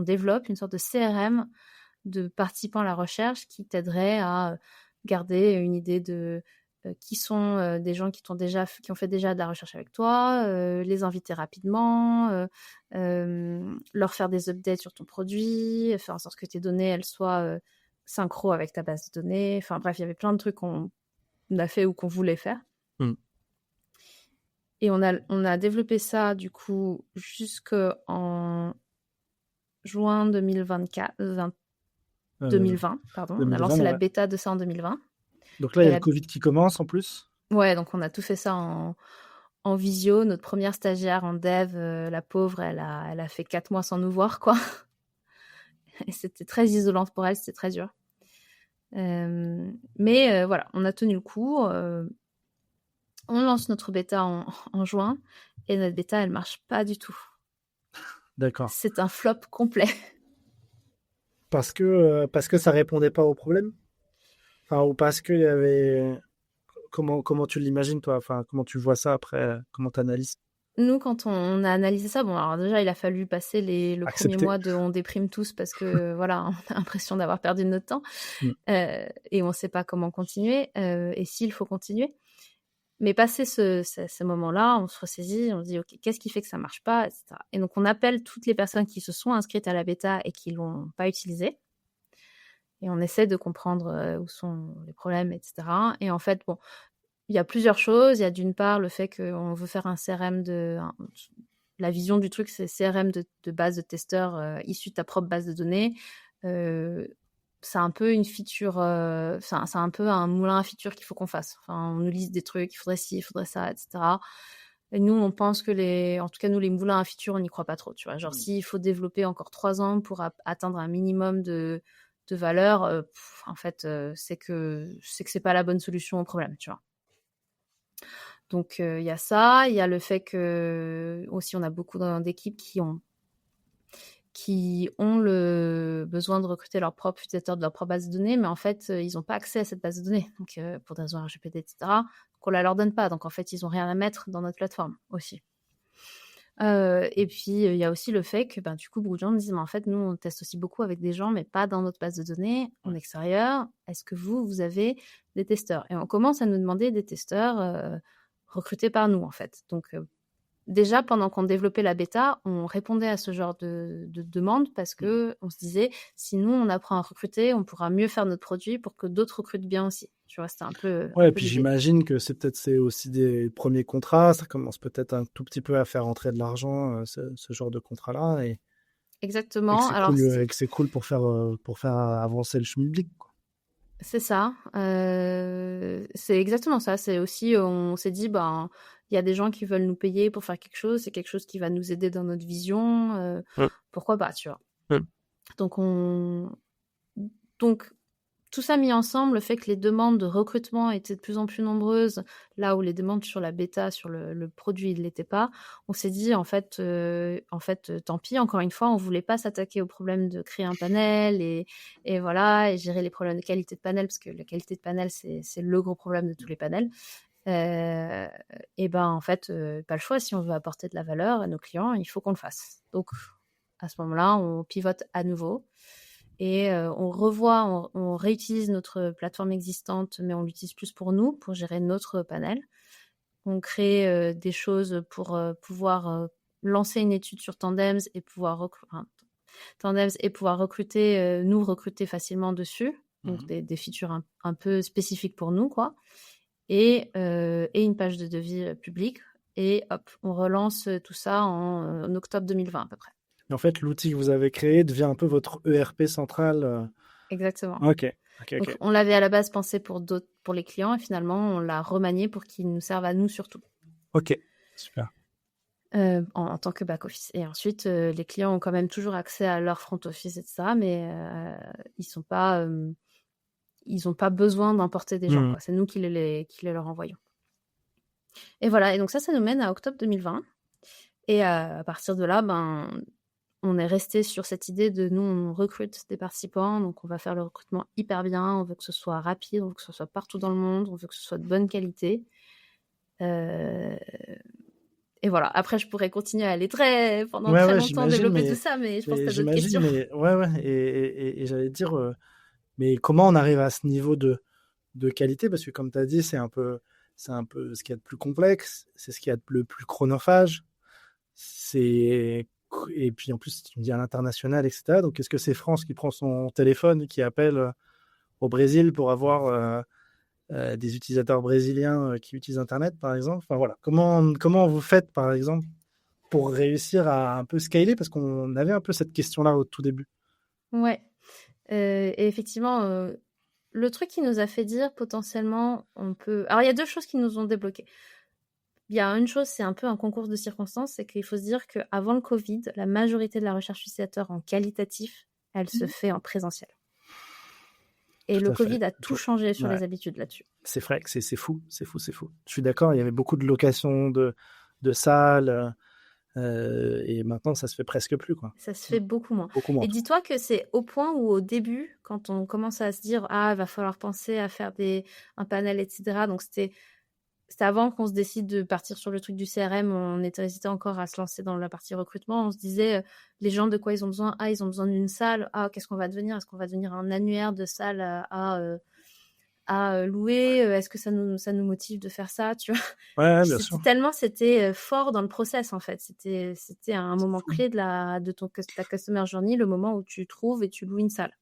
Speaker 3: développe une sorte de CRM de participants à la recherche qui t'aiderait à garder une idée de qui sont des gens qui ont fait déjà de la recherche avec toi, les inviter rapidement, leur faire des updates sur ton produit, faire en sorte que tes données elles soient synchro avec ta base de données. Enfin bref, il y avait plein de trucs qu'on a fait ou qu'on voulait faire. Et on a développé ça du coup jusqu'en juin 2020, pardon. 2020, on a lancé la bêta de ça en 2020.
Speaker 2: Donc là, il y a le Covid qui commence en plus.
Speaker 3: Ouais, donc on a tout fait ça en visio. Notre première stagiaire en dev, la pauvre, elle a fait 4 mois sans nous voir, quoi. Et c'était très isolant pour elle, c'était très dur. Mais voilà, on a tenu le coup. On lance notre bêta en juin et notre bêta, elle marche pas du tout.
Speaker 2: D'accord.
Speaker 3: C'est un flop complet.
Speaker 2: Parce que ça répondait pas au problème? Enfin, ou parce qu'il y avait... Comment tu l'imagines, toi? Enfin, comment tu vois ça après? Comment tu analyses?
Speaker 3: Nous, quand on a analysé ça, bon, alors déjà, il a fallu passer le premier mois de on déprime tous parce que, voilà, on a l'impression d'avoir perdu notre temps et on ne sait pas comment continuer et s'il faut continuer. Mais passé ce moment-là, on se ressaisit, on se dit, OK, qu'est-ce qui fait que ça ne marche pas, etc. Et donc, on appelle toutes les personnes qui se sont inscrites à la bêta et qui ne l'ont pas utilisée. Et on essaie de comprendre où sont les problèmes, etc. Et en fait, bon, il y a plusieurs choses. Il y a d'une part le fait qu'on veut faire un CRM la vision du truc, c'est CRM de base de testeurs issu de ta propre base de données. C'est un peu une feature, c'est un peu un moulin à feature qu'il faut qu'on fasse. Enfin, on nous liste des trucs, il faudrait ci, il faudrait ça, etc. Et nous, on pense que en tout cas, nous, les moulins à feature, on n'y croit pas trop, tu vois. Genre, s'il faut développer encore 3 ans pour atteindre un minimum de valeur, en fait, c'est que c'est pas la bonne solution au problème, tu vois. Donc, il y a ça. Il y a le fait que aussi, on a beaucoup d'équipes qui ont le besoin de recruter leurs propres utilisateurs de leur propre base de données, mais en fait, ils n'ont pas accès à cette base de données, donc pour des raisons RGPD, etc. Donc, on ne la leur donne pas. Donc, en fait, ils n'ont rien à mettre dans notre plateforme aussi. Et puis, il y a aussi le fait que, du coup, beaucoup de gens me disent: «Mais en fait, nous, on teste aussi beaucoup avec des gens, mais pas dans notre base de données, en extérieur. Est-ce que vous avez des testeurs?» Et on commence à nous demander des testeurs, recrutés par nous, en fait. Donc, déjà, pendant qu'on développait la bêta, on répondait à ce genre de demandes parce qu'on se disait: «Si nous, on apprend à recruter, on pourra mieux faire notre produit pour que d'autres recrutent bien aussi». Tu vois? C'était un peu
Speaker 2: Ouais, et puis
Speaker 3: l'idée.
Speaker 2: j'imagine que c'est aussi des premiers contrats, ça commence peut-être un tout petit peu à faire entrer de l'argent, ce genre de contrat-là, et que
Speaker 3: Exactement. Alors
Speaker 2: c'est cool pour faire avancer le schmilblick, quoi.
Speaker 3: c'est ça, c'est exactement ça. C'est aussi, on s'est dit: il y a des gens qui veulent nous payer pour faire quelque chose, c'est quelque chose qui va nous aider dans notre vision,
Speaker 4: Ouais.
Speaker 3: pourquoi pas, tu vois?
Speaker 4: Ouais.
Speaker 3: Donc tout ça mis ensemble, le fait que les demandes de recrutement étaient de plus en plus nombreuses, là où les demandes sur la bêta, sur le produit, ne l'étaient pas, on s'est dit tant pis, encore une fois, on voulait pas s'attaquer au problème de créer un panel et voilà, et gérer les problèmes de qualité de panel, parce que la qualité de panel, c'est le gros problème de tous les panels. En fait, pas le choix, si on veut apporter de la valeur à nos clients, il faut qu'on le fasse. Donc, à ce moment-là, on pivote à nouveau. Et on réutilise notre plateforme existante, mais on l'utilise plus pour nous, pour gérer notre panel. On crée des choses pour pouvoir lancer une étude sur Tandems et pouvoir recruter, nous recruter facilement dessus. Donc des features un peu spécifiques pour nous, quoi. Et une page de devis publique. Et hop, on relance tout ça en octobre 2020 à peu près.
Speaker 2: Et en fait, l'outil que vous avez créé devient un peu votre ERP central.
Speaker 3: Exactement.
Speaker 2: Ok.
Speaker 3: Donc, on l'avait à la base pensé pour les clients et finalement, on l'a remanié pour qu'il nous serve à nous surtout.
Speaker 2: Ok, super.
Speaker 3: En tant que back-office. Et ensuite, les clients ont quand même toujours accès à leur front-office et tout ça, mais ils n'ont pas besoin d'importer des gens, quoi. C'est nous qui les leur envoyons. Et voilà, et donc ça nous mène à octobre 2020. Et à partir de là, on est resté sur cette idée de nous, on recrute des participants, donc on va faire le recrutement hyper bien, on veut que ce soit rapide, on veut que ce soit partout dans le monde, on veut que ce soit de bonne qualité. Et voilà, après je pourrais continuer à aller pendant très longtemps développer tout ça, mais je pense que tu as d'autres questions.
Speaker 2: Et j'allais dire, mais comment on arrive à ce niveau de qualité, parce que comme tu as dit, c'est un peu ce qu'il y a de plus complexe, c'est ce qu'il y a de le plus chronophage, et puis en plus tu me dis à l'international, etc. Donc est-ce que c'est France qui prend son téléphone et qui appelle au Brésil pour avoir des utilisateurs brésiliens qui utilisent Internet, par exemple? Enfin voilà, comment vous faites, par exemple, pour réussir à un peu scaler, parce qu'on avait un peu cette question-là au tout début.
Speaker 3: Ouais, et effectivement, le truc qui nous a fait dire potentiellement on peut... Alors il y a deux choses qui nous ont débloqués. Il y a une chose, c'est un peu un concours de circonstances, c'est qu'il faut se dire qu'avant le Covid, la majorité de la recherche utilisateur en qualitatif, elle se fait en présentiel. Et le Covid a tout changé sur les habitudes là-dessus.
Speaker 2: C'est vrai que c'est fou. Je suis d'accord, il y avait beaucoup de locations de salles, et maintenant ça se fait presque plus, quoi.
Speaker 3: Ça se fait beaucoup moins. Et dis-toi que c'est au point où au début, quand on commence à se dire il va falloir penser à faire un panel, etc. Donc c'était avant qu'on se décide de partir sur le truc du CRM, on hésitait encore à se lancer dans la partie recrutement. On se disait, les gens, de quoi ils ont besoin? Ils ont besoin d'une salle. Qu'est-ce qu'on va devenir? Est-ce qu'on va devenir un annuaire de salles à louer? Est-ce que ça nous motive de faire ça, tu vois?
Speaker 2: Ouais, bien sûr.
Speaker 3: Tellement c'était fort dans le process, en fait. C'était un moment clé de ta customer journey, le moment où tu trouves et tu loues une salle.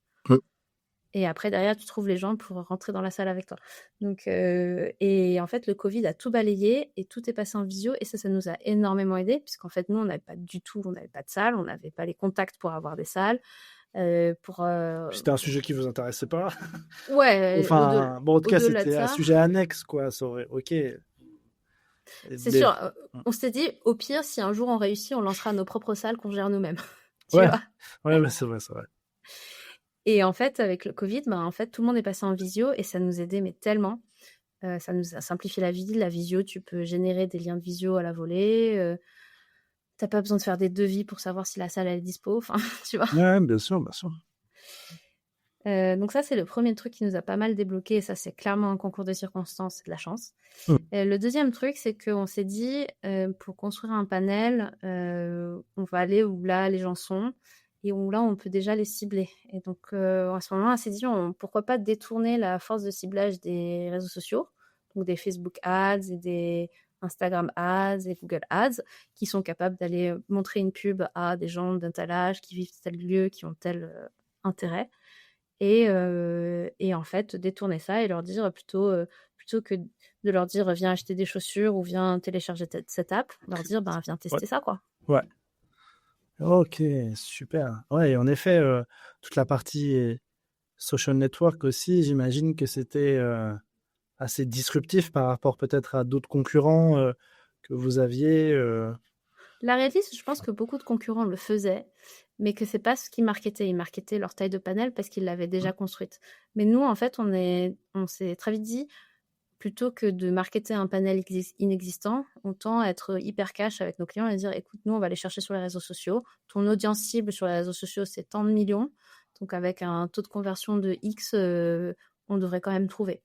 Speaker 3: Et après, derrière, tu trouves les gens pour rentrer dans la salle avec toi. Donc, et en fait, le Covid a tout balayé et tout est passé en visio. Et ça nous a énormément aidé, puisqu'en fait, nous, on n'avait pas de salle, on n'avait pas les contacts pour avoir des salles.
Speaker 2: C'était un sujet qui vous intéressait pas?
Speaker 3: Ouais.
Speaker 2: Enfin, en tout cas, c'était un sujet annexe, quoi. Ça aurait... Ok.
Speaker 3: C'est sûr. On s'était dit, au pire, si un jour on réussit, on lancera nos propres salles qu'on gère nous-mêmes. Tu vois?
Speaker 2: Ouais, c'est vrai.
Speaker 3: Et en fait, avec le Covid, en fait, tout le monde est passé en visio et ça nous aidait, mais tellement. Ça nous a simplifié la vie. La visio, tu peux générer des liens de visio à la volée. T'as pas besoin de faire des devis pour savoir si la salle elle est dispo. Enfin, tu vois.
Speaker 2: Ouais, bien sûr.
Speaker 3: Donc ça, c'est le premier truc qui nous a pas mal débloqué. Et ça, c'est clairement un concours de circonstances, c'est de la chance. Le deuxième truc, c'est qu'on s'est dit, pour construire un panel, on va aller où là les gens sont et où là on peut déjà les cibler. Et donc à ce moment-là, on s'est dit, pourquoi pas détourner la force de ciblage des réseaux sociaux, donc des Facebook Ads et des Instagram Ads et Google Ads, qui sont capables d'aller montrer une pub à des gens d'un tel âge, qui vivent tel lieu, qui ont tel intérêt. Et en fait, détourner ça et leur dire plutôt que de leur dire viens acheter des chaussures ou viens télécharger cette app, leur dire viens tester ça, quoi.
Speaker 2: Ouais. Ok, super. Ouais, et en effet, toute la partie social network aussi, j'imagine que c'était assez disruptif par rapport peut-être à d'autres concurrents que vous aviez.
Speaker 3: La réalité, c'est que je pense que beaucoup de concurrents le faisaient, mais que c'est pas ce qu'ils marketaient. Ils marketaient leur taille de panel parce qu'ils l'avaient déjà construite. Mais nous, en fait, on s'est très vite dit, plutôt que de marketer un panel inexistant, autant être hyper cash avec nos clients et dire, écoute, nous, on va aller chercher sur les réseaux sociaux. Ton audience cible sur les réseaux sociaux, c'est tant de millions. Donc, avec un taux de conversion de X, on devrait quand même trouver.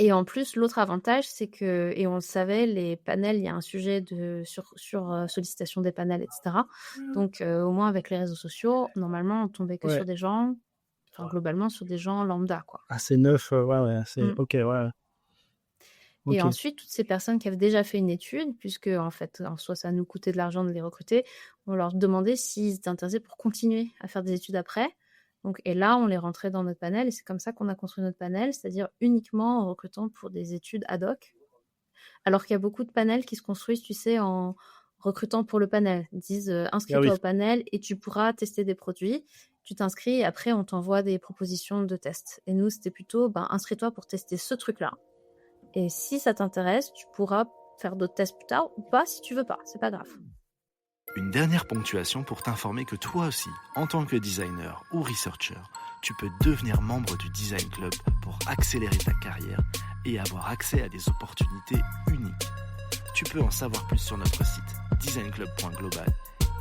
Speaker 3: Et en plus, l'autre avantage, c'est que, et on le savait, les panels, il y a un sujet sur sollicitation des panels, etc. Donc, au moins avec les réseaux sociaux, normalement, on tombait que sur des gens, globalement, sur des gens lambda, quoi.
Speaker 2: Assez neuf, ouais, c'est ok, ouais.
Speaker 3: Et ensuite, toutes ces personnes qui avaient déjà fait une étude, puisque en fait, en soi, ça nous coûtait de l'argent de les recruter, on leur demandait s'ils étaient intéressés pour continuer à faire des études après. Donc, et là, on les rentrait dans notre panel et c'est comme ça qu'on a construit notre panel, c'est-à-dire uniquement en recrutant pour des études ad hoc. Alors qu'il y a beaucoup de panels qui se construisent, tu sais, en recrutant pour le panel. Ils disent inscris-toi au panel et tu pourras tester des produits. Tu t'inscris et après, on t'envoie des propositions de tests. Et nous, c'était plutôt inscris-toi pour tester ce truc-là. Et si ça t'intéresse, tu pourras faire d'autres tests plus tard ou pas si tu veux pas. C'est pas grave.
Speaker 1: Une dernière ponctuation pour t'informer que toi aussi, en tant que designer ou researcher, tu peux devenir membre du Design Club pour accélérer ta carrière et avoir accès à des opportunités uniques. Tu peux en savoir plus sur notre site designclub.global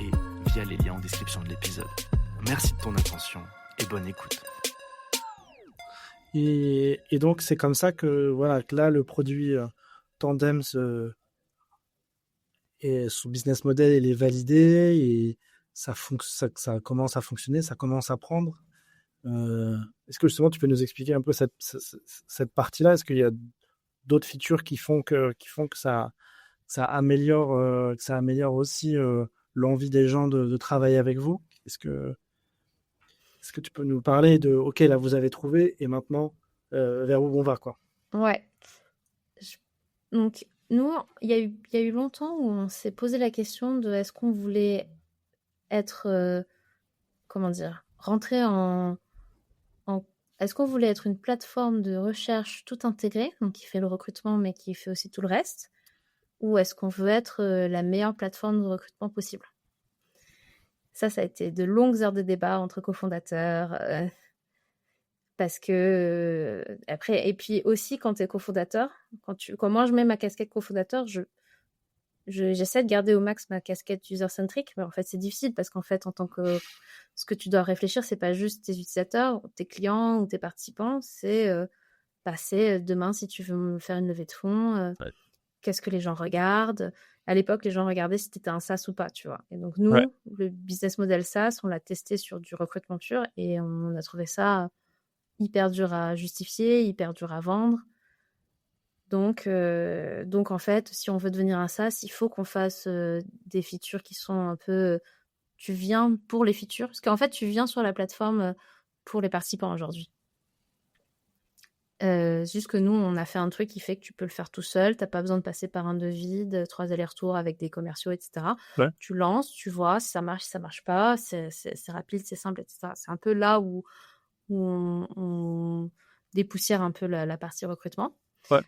Speaker 1: et via les liens en description de l'épisode. Merci de ton attention et bonne écoute.
Speaker 2: Et donc, c'est comme ça que, voilà, que là, le produit Tandem et son business model il est validé et ça commence à fonctionner, ça commence à prendre. Est-ce que justement tu peux nous expliquer un peu cette partie-là? Est-ce qu'il y a d'autres features qui font que ça améliore aussi l'envie des gens de travailler avec vous? Est-ce que tu peux nous parler de OK, là vous avez trouvé et maintenant vers où on va, quoi?
Speaker 3: Ouais. Donc nous, il y a eu longtemps où on s'est posé la question de est-ce qu'on voulait être rentrer est-ce qu'on voulait être une plateforme de recherche tout intégrée, donc qui fait le recrutement mais qui fait aussi tout le reste, ou est-ce qu'on veut être la meilleure plateforme de recrutement possible? Ça a été de longues heures de débat entre cofondateurs, parce que après, et puis aussi quand tu es cofondateur, quand moi je mets ma casquette cofondateur, j'essaie de garder au max ma casquette user-centric, mais en fait c'est difficile parce qu'en fait ce que tu dois réfléchir, c'est pas juste tes utilisateurs, tes clients ou tes participants, c'est demain si tu veux me faire une levée de fonds, qu'est-ce que les gens regardent. À l'époque, les gens regardaient si tu étais un SaaS ou pas, tu vois. Et donc nous, le business model SaaS, on l'a testé sur du recrutement pur et on a trouvé ça hyper dur à justifier, hyper dur à vendre. Donc en fait, si on veut devenir un SaaS, il faut qu'on fasse des features qui sont un peu... Tu viens pour les features, parce qu'en fait, tu viens sur la plateforme pour les participants aujourd'hui. Juste que nous, on a fait un truc qui fait que tu peux le faire tout seul, t'as pas besoin de passer par un devis, 3 allers-retours avec des commerciaux, etc.
Speaker 2: Ouais.
Speaker 3: Tu lances, tu vois si ça marche, si ça marche pas, c'est rapide, c'est simple, etc. C'est un peu là où on dépoussière un peu la partie recrutement.
Speaker 2: Ouais.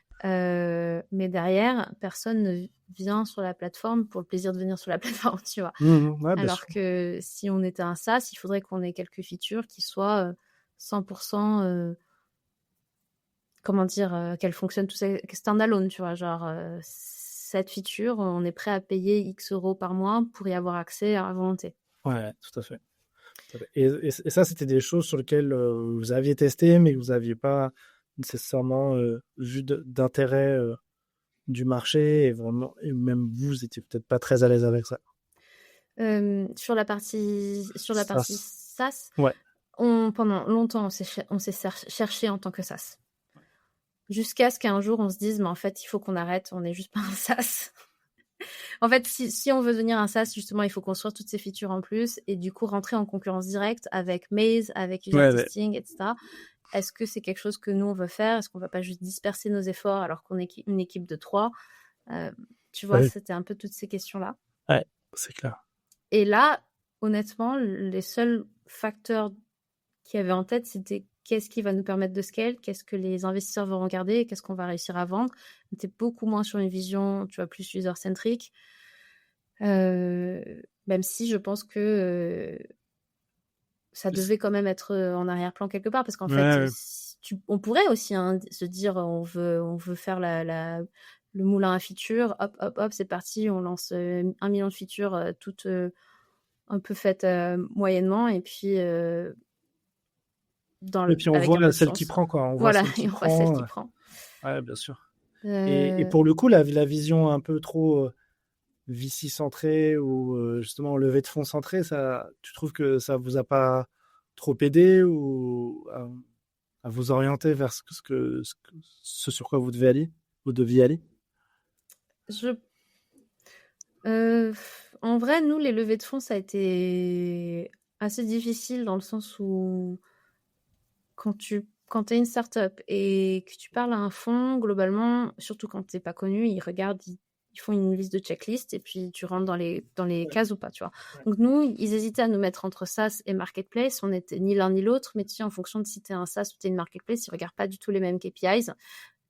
Speaker 3: Mais derrière, personne ne vient sur la plateforme pour le plaisir de venir sur la plateforme, tu vois.
Speaker 2: Ouais,
Speaker 3: alors que si on était un SaaS, il faudrait qu'on ait quelques features qui soient 100% qu'elles fonctionnent tout ça standalone, tu vois, genre cette feature, on est prêt à payer X euros par mois pour y avoir accès à volonté.
Speaker 2: Ouais, tout à fait. Et ça, c'était des choses sur lesquelles vous aviez testé, mais que vous n'aviez pas nécessairement vu d'intérêt du marché, et vraiment, et même vous étiez peut-être pas très à l'aise avec ça.
Speaker 3: Sur la partie SaaS,
Speaker 2: Ouais.
Speaker 3: Pendant longtemps, on s'est cherché en tant que SaaS. Jusqu'à ce qu'un jour, on se dise, mais en fait, il faut qu'on arrête, on n'est juste pas un SaaS. En fait, si on veut devenir un SaaS, justement, il faut construire toutes ces features en plus et du coup, rentrer en concurrence directe avec Maze, avec user testing, etc. Est-ce que c'est quelque chose que nous, on veut faire? Est-ce qu'on va pas juste disperser nos efforts alors qu'on est une équipe de 3? Tu vois, c'était un peu toutes ces questions-là.
Speaker 2: Ouais, c'est clair.
Speaker 3: Et là, honnêtement, les seuls facteurs qu'il y avait en tête, c'était qu'est-ce qui va nous permettre de scale, qu'est-ce que les investisseurs vont regarder, qu'est-ce qu'on va réussir à vendre. On était beaucoup moins sur une vision, tu vois, plus user-centric. Même si je pense que ça devait quand même être en arrière-plan quelque part, parce qu'en fait, on pourrait aussi se dire on veut faire le moulin à features, hop, c'est parti, on lance 1 million de features toutes un peu faites moyennement, et puis
Speaker 2: et puis on voit celle qui prend, quoi. On voit celle qui prend. Ouais, bien sûr. Et pour le coup, la vision un peu trop VC centrée ou justement levée de fonds centrée, ça, tu trouves que ça vous a pas trop aidé ou à vous orienter vers ce sur quoi vous deviez aller?
Speaker 3: En vrai, nous, les levées de fonds, ça a été assez difficile dans le sens où quand tu es une startup et que tu parles à un fonds, globalement, surtout quand tu n'es pas connu, ils regardent, ils font une liste de checklist et puis tu rentres dans les cases ou pas, tu vois. Donc nous, ils hésitaient à nous mettre entre SaaS et Marketplace. On n'était ni l'un ni l'autre, mais tu sais, en fonction de si tu es un SaaS ou tu es une Marketplace, ils ne regardent pas du tout les mêmes KPIs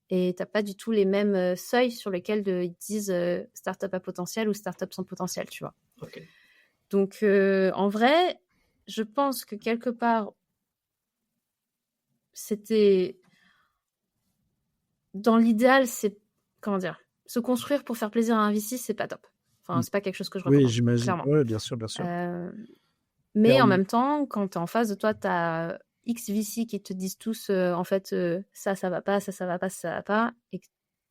Speaker 3: et tu n'as pas du tout les mêmes seuils sur lesquels ils disent startup à potentiel ou startup sans potentiel, tu vois.
Speaker 2: Okay.
Speaker 3: Donc, en vrai, je pense que quelque part, c'était... Dans l'idéal, c'est... Comment dire? Se construire pour faire plaisir à un VC, c'est pas top. Enfin, c'est pas quelque chose que je recommande.
Speaker 2: Oui, j'imagine.
Speaker 3: Clairement.
Speaker 2: Oui, bien sûr.
Speaker 3: Mais en même temps, quand tu es en face de toi, tu as X VC qui te disent tous, en fait, ça va pas, ça va pas, ça va pas, et que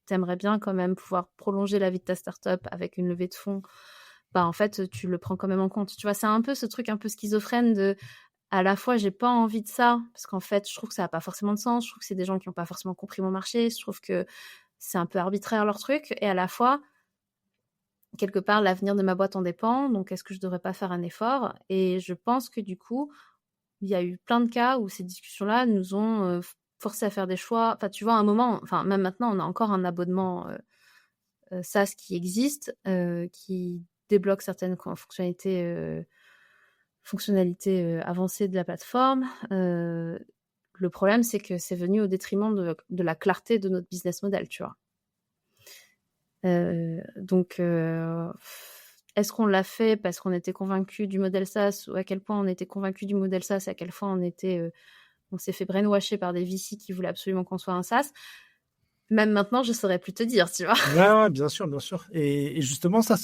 Speaker 3: tu aimerais bien quand même pouvoir prolonger la vie de ta startup avec une levée de fonds, bah en fait, tu le prends quand même en compte. Tu vois, c'est un peu ce truc un peu schizophrène de à la fois, j'ai pas envie de ça, parce qu'en fait, je trouve que ça n'a pas forcément de sens, je trouve que c'est des gens qui n'ont pas forcément compris mon marché, je trouve que c'est un peu arbitraire leur truc, et à la fois, quelque part, l'avenir de ma boîte en dépend, donc est-ce que je devrais pas faire un effort? Et je pense que du coup, il y a eu plein de cas où ces discussions-là nous ont forcé à faire des choix. Enfin, tu vois, à un moment, enfin, même maintenant, on a encore un abonnement SaaS qui existe, qui débloque certaines fonctionnalités avancées de la plateforme. Le problème, c'est que c'est venu au détriment de la clarté de notre business model, tu vois. Donc, est-ce qu'on l'a fait parce qu'on était convaincu du modèle SaaS, ou à quel point on était convaincu du modèle SaaS, à quel point on s'est fait brainwasher par des VC qui voulaient absolument qu'on soit un SaaS? Même maintenant, je saurais plus te dire, tu vois.
Speaker 2: Ouais, bien sûr. Et justement, ça,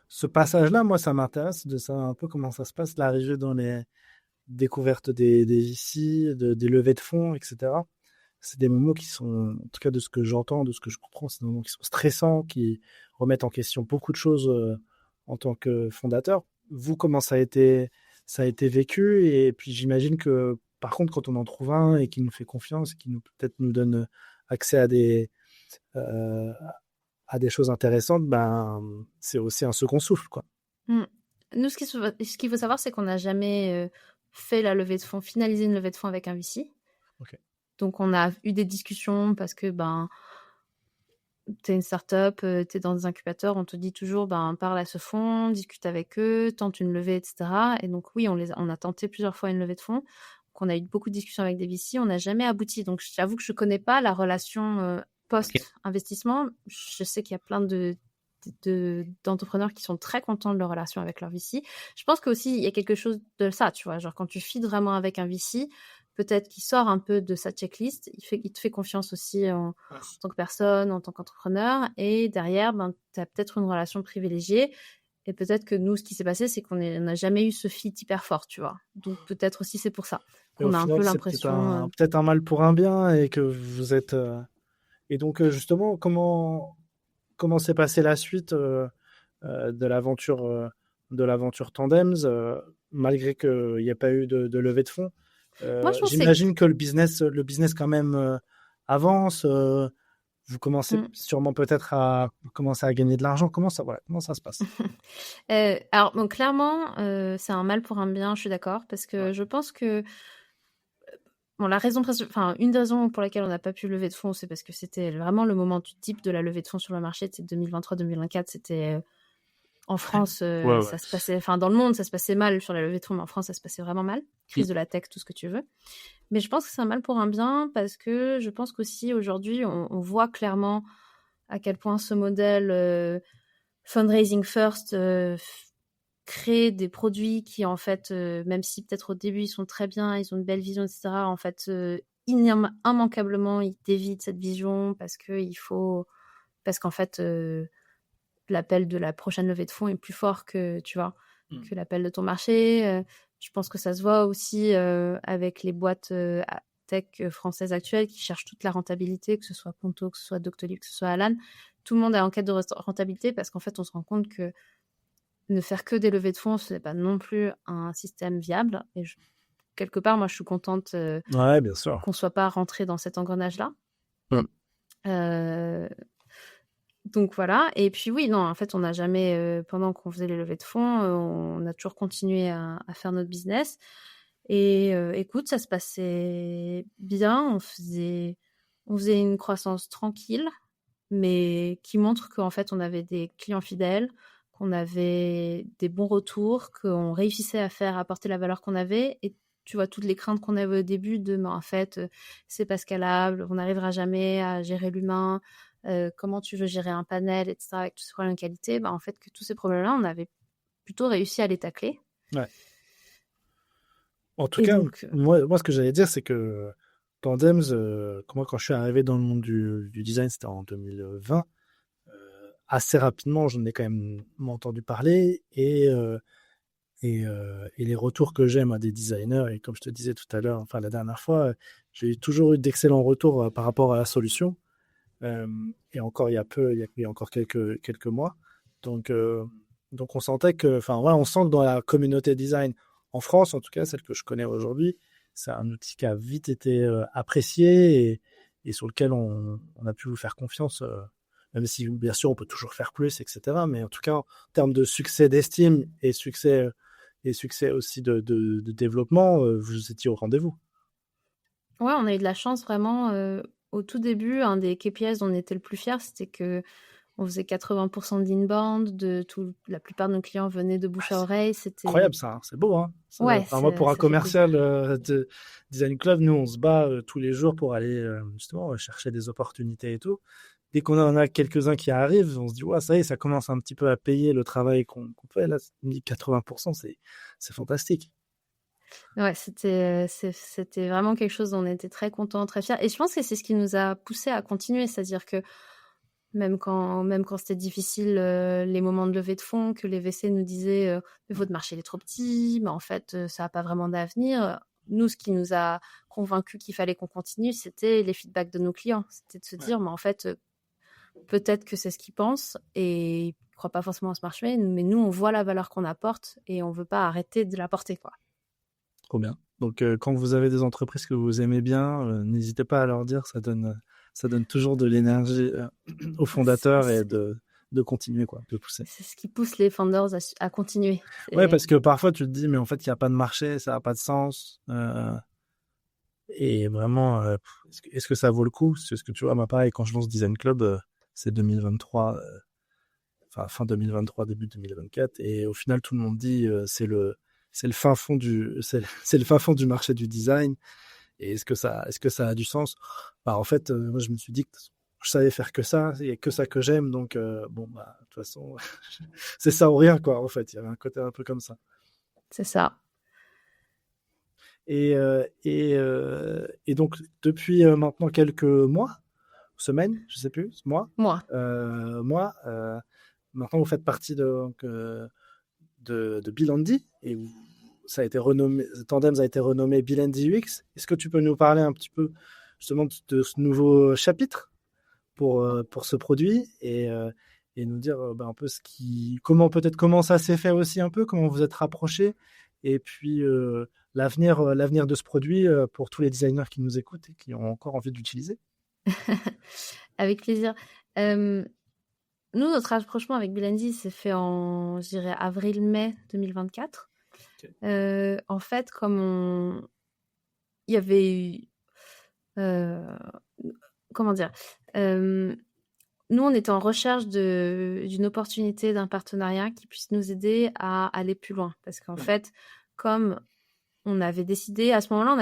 Speaker 2: ce passage-là, moi, ça m'intéresse de savoir un peu comment ça se passe, l'arrivée dans les découvertes des VC, des levées de fonds, etc. C'est des moments qui sont, en tout cas de ce que j'entends, de ce que je comprends, c'est des moments qui sont stressants, qui remettent en question beaucoup de choses en tant que fondateur. Vous, comment ça a été vécu? Et puis j'imagine que par contre, quand on en trouve un et qui nous fait confiance, et qui peut-être nous donne accès à des choses intéressantes, ben c'est aussi un second souffle, quoi.
Speaker 3: Nous, ce qu'il faut savoir, c'est qu'on n'a jamais fait la levée de fonds, finalisé une levée de fonds avec un VC.
Speaker 2: Okay.
Speaker 3: Donc, on a eu des discussions parce que tu es une startup, tu es dans des incubateurs, on te dit toujours parle à ce fonds, discute avec eux, tente une levée, etc. Et donc, oui, on a tenté plusieurs fois une levée de fonds. Donc, on a eu beaucoup de discussions avec des VC, on n'a jamais abouti. Donc, j'avoue que je ne connais pas la relation post-investissement. Je sais qu'il y a plein d'entrepreneurs qui sont très contents de leur relation avec leur VC. Je pense qu'aussi, il y a quelque chose de ça, tu vois. Genre, quand tu feeds vraiment avec un VC, peut-être qu'il sort un peu de sa checklist, il te fait confiance aussi en tant que personne, en tant qu'entrepreneur, et derrière, tu as peut-être une relation privilégiée, Et peut-être que nous, ce qui s'est passé, c'est qu'on n'a jamais eu ce fit hyper fort, tu vois. Donc peut-être aussi c'est pour ça
Speaker 2: Et au
Speaker 3: qu'on a un
Speaker 2: final,
Speaker 3: peu
Speaker 2: c'est
Speaker 3: l'impression.
Speaker 2: peut-être un mal pour un bien et que vous êtes. Et donc, justement, comment s'est passée la suite de l'aventure Tandems, malgré qu'il n'y ait pas eu de levée de fonds?
Speaker 3: Moi, je pensais.
Speaker 2: J'imagine que le business quand même avance. Vous commencez
Speaker 3: Mm.
Speaker 2: sûrement peut-être à commencer à gagner de l'argent. Comment ça se passe?
Speaker 3: Alors, donc, clairement, c'est un mal pour un bien, je suis d'accord, parce que je pense que bon, une des raisons pour laquelle on n'a pas pu lever de fonds, c'est parce que c'était vraiment le moment type de la levée de fonds sur le marché, c'était 2023-2024, c'était en France,
Speaker 2: Ouais.
Speaker 3: ça se passait, enfin dans le monde, ça se passait mal sur la levée de fonds, mais en France, ça se passait vraiment mal. Crise de la tech, tout ce que tu veux. Mais je pense que c'est un mal pour un bien parce que je pense qu'aussi aujourd'hui, on voit clairement à quel point ce modèle fundraising first crée des produits qui, en fait, même si peut-être au début ils sont très bien, ils ont une belle vision, etc., en fait, immanquablement, ils dévident cette vision parce qu'en fait, l'appel de la prochaine levée de fonds est plus fort que, tu vois, que l'appel de ton marché. Je pense que ça se voit aussi avec les boîtes tech françaises actuelles qui cherchent toute la rentabilité, que ce soit Ponto, que ce soit Doctolib, que ce soit Alan. Tout le monde est en quête de rentabilité parce qu'en fait, on se rend compte que ne faire que des levées de fonds, ce n'est pas non plus un système viable. Et quelque part, moi, je suis contente
Speaker 2: Ouais, bien sûr.
Speaker 3: qu'on ne soit pas rentré dans cet engrenage-là. Donc voilà. Et puis oui, non, en fait, on n'a jamais, pendant qu'on faisait les levées de fonds, on a toujours continué à faire notre business. Et écoute, ça se passait bien. On faisait une croissance tranquille, mais qui montre qu'en fait, on avait des clients fidèles, qu'on avait des bons retours, qu'on réussissait à faire apporter la valeur qu'on avait. Et tu vois, toutes les craintes qu'on avait au début mais en fait, c'est pas scalable, on n'arrivera jamais à gérer l'humain, comment tu veux gérer un panel, etc., avec tous ces problèmes de qualité, en fait, que tous ces problèmes-là, on avait plutôt réussi à les tacler.
Speaker 2: Ouais. En tout cas, moi, ce que j'allais dire, c'est que Tandems, moi, quand je suis arrivé dans le monde du design, c'était en 2020, assez rapidement, j'en ai quand même entendu parler et les retours que j'ai à des designers, et comme je te disais tout à l'heure, enfin la dernière fois, j'ai toujours eu d'excellents retours par rapport à la solution. Et encore il y a encore quelques mois. Donc on sentait que, enfin ouais, on sent que dans la communauté design en France, en tout cas celle que je connais aujourd'hui, c'est un outil qui a vite été apprécié et sur lequel on a pu vous faire confiance, même si bien sûr on peut toujours faire plus, etc. Mais en tout cas en termes de succès d'estime et succès aussi de développement, vous étiez au rendez-vous.
Speaker 3: Ouais, on a eu de la chance vraiment. Au tout début, un des KPIs dont on était le plus fier, c'était que on faisait 80% d'inbound, la plupart de nos clients venaient de bouche à oreille. C'était
Speaker 2: incroyable ça, hein. C'est beau. Hein.
Speaker 3: Ouais,
Speaker 2: moi, pour un
Speaker 3: ça fait
Speaker 2: commercial de Design Club, nous, on se bat tous les jours pour aller justement chercher des opportunités et tout. Dès qu'on en a quelques-uns qui arrivent, on se dit, ouais, ça y est, ça commence un petit peu à payer le travail qu'on fait. Là, 80%, c'est fantastique.
Speaker 3: Ouais, c'était vraiment quelque chose dont on était très contents, très fiers. Et je pense que c'est ce qui nous a poussé à continuer. C'est-à-dire que même quand c'était difficile, les moments de levée de fonds, que les VC nous disaient mais votre marché il est trop petit, mais en fait ça n'a pas vraiment d'avenir. Nous, ce qui nous a convaincus qu'il fallait qu'on continue, c'était les feedbacks de nos clients. C'était de se dire mais en fait peut-être que c'est ce qu'ils pensent et ils ne croient pas forcément à ce marché, mais nous on voit la valeur qu'on apporte et on ne veut pas arrêter de l'apporter, quoi.
Speaker 2: Trop bien. Donc quand vous avez des entreprises que vous aimez bien, n'hésitez pas à leur dire, ça donne toujours de l'énergie aux fondateurs et de continuer, quoi, de pousser.
Speaker 3: C'est ce qui pousse les founders à continuer.
Speaker 2: Ouais, parce que parfois tu te dis, mais en fait, il n'y a pas de marché, ça n'a pas de sens. Et vraiment, est-ce que ça vaut le coup? C'est ce que tu vois, pareil, quand je lance Design Club, c'est 2023, fin 2023, début 2024. Et au final, tout le monde dit, c'est le fin fond c'est le fin fond du marché du design. Et est-ce que ça a du sens? En fait, moi, je me suis dit que je savais faire que ça, il n'y a que ça que j'aime, donc de toute façon, c'est ça ou rien, quoi, en fait. Il y avait un côté un peu comme ça.
Speaker 3: C'est ça.
Speaker 2: Et donc, depuis maintenant quelques mois, semaines, je sais plus, mois, maintenant vous faites partie de Bill&D et ça a été renommé, Tandems a été renommé Bill&D UX. Est-ce que tu peux nous parler un petit peu justement de ce nouveau chapitre pour ce produit et nous dire un peu comment ça s'est fait aussi un peu, comment vous êtes rapprochés et puis l'avenir de ce produit pour tous les designers qui nous écoutent et qui ont encore envie de l'utiliser.
Speaker 3: Avec plaisir. Nous, notre rapprochement avec Bill&D s'est fait en, je dirais, avril-mai 2024. Okay. En fait, comme il y avait eu... comment dire nous, on était en recherche d'une opportunité, d'un partenariat qui puisse nous aider à aller plus loin. Parce qu'en fait, comme on avait décidé, à ce moment-là,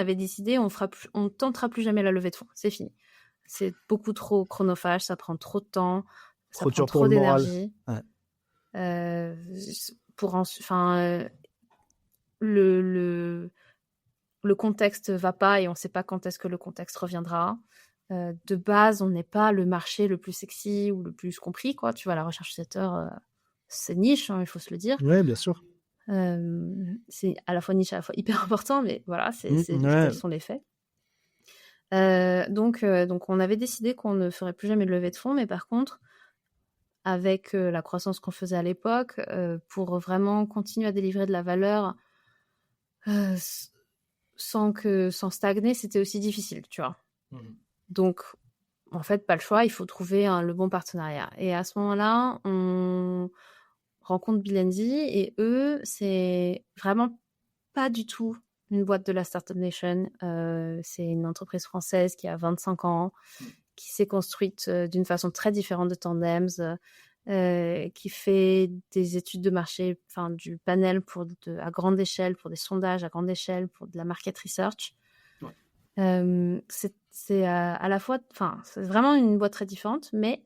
Speaker 3: on tentera plus jamais la levée de fonds. C'est fini. C'est beaucoup trop chronophage, ça prend trop de temps, ça prend trop d'énergie. Ouais. Le contexte va pas et on sait pas quand est-ce que le contexte reviendra. De base, on n'est pas le marché le plus sexy ou le plus compris, quoi. Tu vois, la recherche utilisateur, c'est niche, hein, il faut se le dire.
Speaker 2: Oui, bien sûr.
Speaker 3: C'est à la fois niche, à la fois hyper important, mais voilà, tels sont les faits. Donc, on avait décidé qu'on ne ferait plus jamais de levée de fonds, mais par contre, avec la croissance qu'on faisait à l'époque, pour vraiment continuer à délivrer de la valeur sans stagner, c'était aussi difficile, tu vois. Donc, en fait, pas le choix, il faut trouver le bon partenariat. Et à ce moment-là, on rencontre Bill&D et eux, c'est vraiment pas du tout une boîte de la Startup Nation. C'est une entreprise française qui a 25 ans, qui s'est construite d'une façon très différente de Tandems, qui fait des études de marché, enfin du panel à grande échelle, pour des sondages à grande échelle, pour de la market research. C'est à la fois, enfin, c'est vraiment une boîte très différente, mais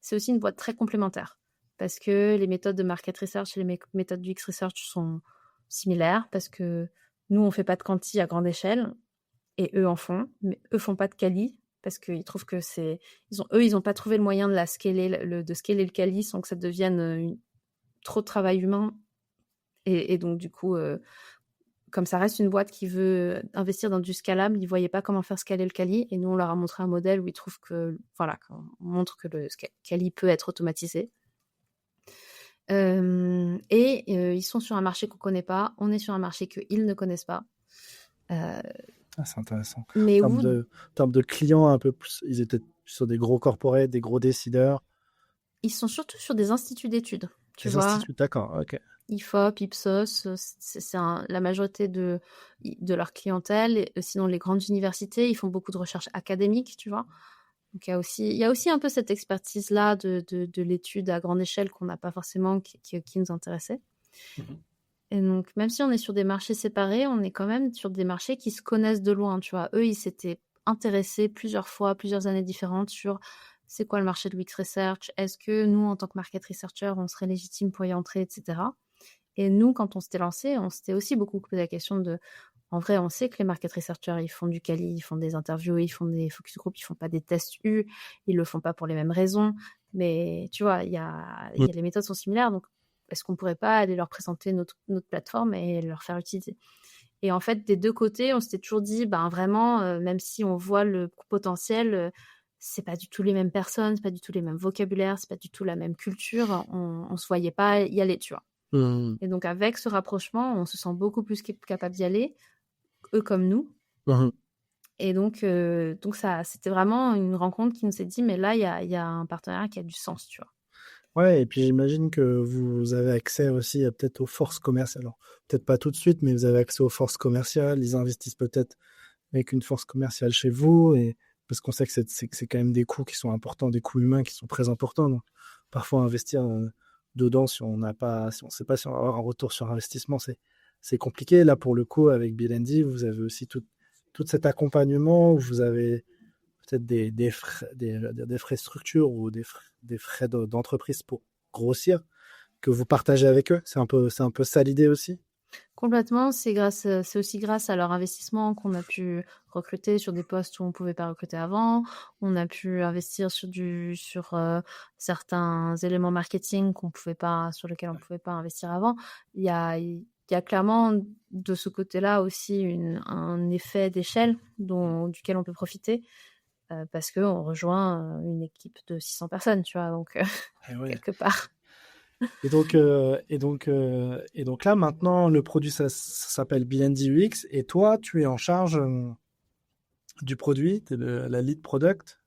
Speaker 3: c'est aussi une boîte très complémentaire parce que les méthodes de market research et les méthodes du X research sont similaires parce que nous, on fait pas de quanti à grande échelle et eux en font, mais eux font pas de quali parce qu'ils trouvent que ils ont pas trouvé le moyen de scaler le quali sans que ça devienne trop de travail humain et donc du coup comme ça reste une boîte qui veut investir dans du scalable, ils ne voyaient pas comment faire scaler le quali. Et nous, on leur a montré un modèle où ils trouvent qu'on montre que le quali peut être automatisé. Ils sont sur un marché qu'on ne connaît pas. On est sur un marché qu'ils ne connaissent pas.
Speaker 2: C'est intéressant.
Speaker 3: Mais
Speaker 2: en termes de clients, un peu plus, ils étaient sur des gros corporates, des gros décideurs.
Speaker 3: Ils sont surtout sur des instituts d'études.
Speaker 2: Des instituts, d'accord, ok.
Speaker 3: IFOP, Ipsos, c'est la majorité de leur clientèle. Et sinon, les grandes universités, ils font beaucoup de recherche académique, tu vois. Donc, il y a aussi un peu cette expertise-là de l'étude à grande échelle qu'on n'a pas forcément, qui nous intéressait. Et donc, même si on est sur des marchés séparés, on est quand même sur des marchés qui se connaissent de loin, tu vois. Eux, ils s'étaient intéressés plusieurs fois, plusieurs années différentes sur c'est quoi le marché de UX Research, est-ce que nous, en tant que market researcher, on serait légitime pour y entrer, etc. Et nous, quand on s'était lancé, on s'était aussi beaucoup posé la question de... En vrai, on sait que les market researchers, ils font du quali, ils font des interviews, ils font des focus group, ils font pas des tests U, ils le font pas pour les mêmes raisons. Mais tu vois, les méthodes sont similaires, donc est-ce qu'on pourrait pas aller leur présenter notre plateforme et leur faire utiliser? Et en fait, des deux côtés, on s'était toujours dit, vraiment, même si on voit le potentiel... c'est pas du tout les mêmes personnes, c'est pas du tout les mêmes vocabulaires, c'est pas du tout la même culture, on se voyait pas y aller, tu vois. Et donc avec ce rapprochement, on se sent beaucoup plus capable d'y aller, eux comme nous. Et donc ça, c'était vraiment une rencontre qui nous s'est dit, mais là, il y a un partenariat qui a du sens, tu vois.
Speaker 2: Ouais, et puis j'imagine que vous avez accès aussi peut-être aux forces commerciales. Alors, peut-être pas tout de suite, mais vous avez accès aux forces commerciales. Ils investissent peut-être avec une force commerciale chez vous et parce qu'on sait que c'est quand même des coûts qui sont importants, des coûts humains qui sont très importants. Donc, parfois, investir dedans, si on ne sait pas si on va avoir un retour sur investissement, c'est compliqué. Là, pour le coup, avec Bill&D, vous avez aussi tout cet accompagnement où vous avez peut-être des frais structure ou des frais d'entreprise pour grossir que vous partagez avec eux. C'est un peu ça l'idée aussi.
Speaker 3: Complètement, c'est aussi grâce à leur investissement qu'on a pu recruter sur des postes où on pouvait pas recruter avant. On a pu investir sur certains éléments marketing sur lesquels on pouvait pas investir avant. Il y a clairement de ce côté-là aussi un effet d'échelle duquel on peut profiter parce que on rejoint une équipe de 600 personnes, tu vois, donc quelque part.
Speaker 2: Et donc là, maintenant, le produit, ça s'appelle BND UX. Et toi, tu es en charge du produit, tu es la lead product.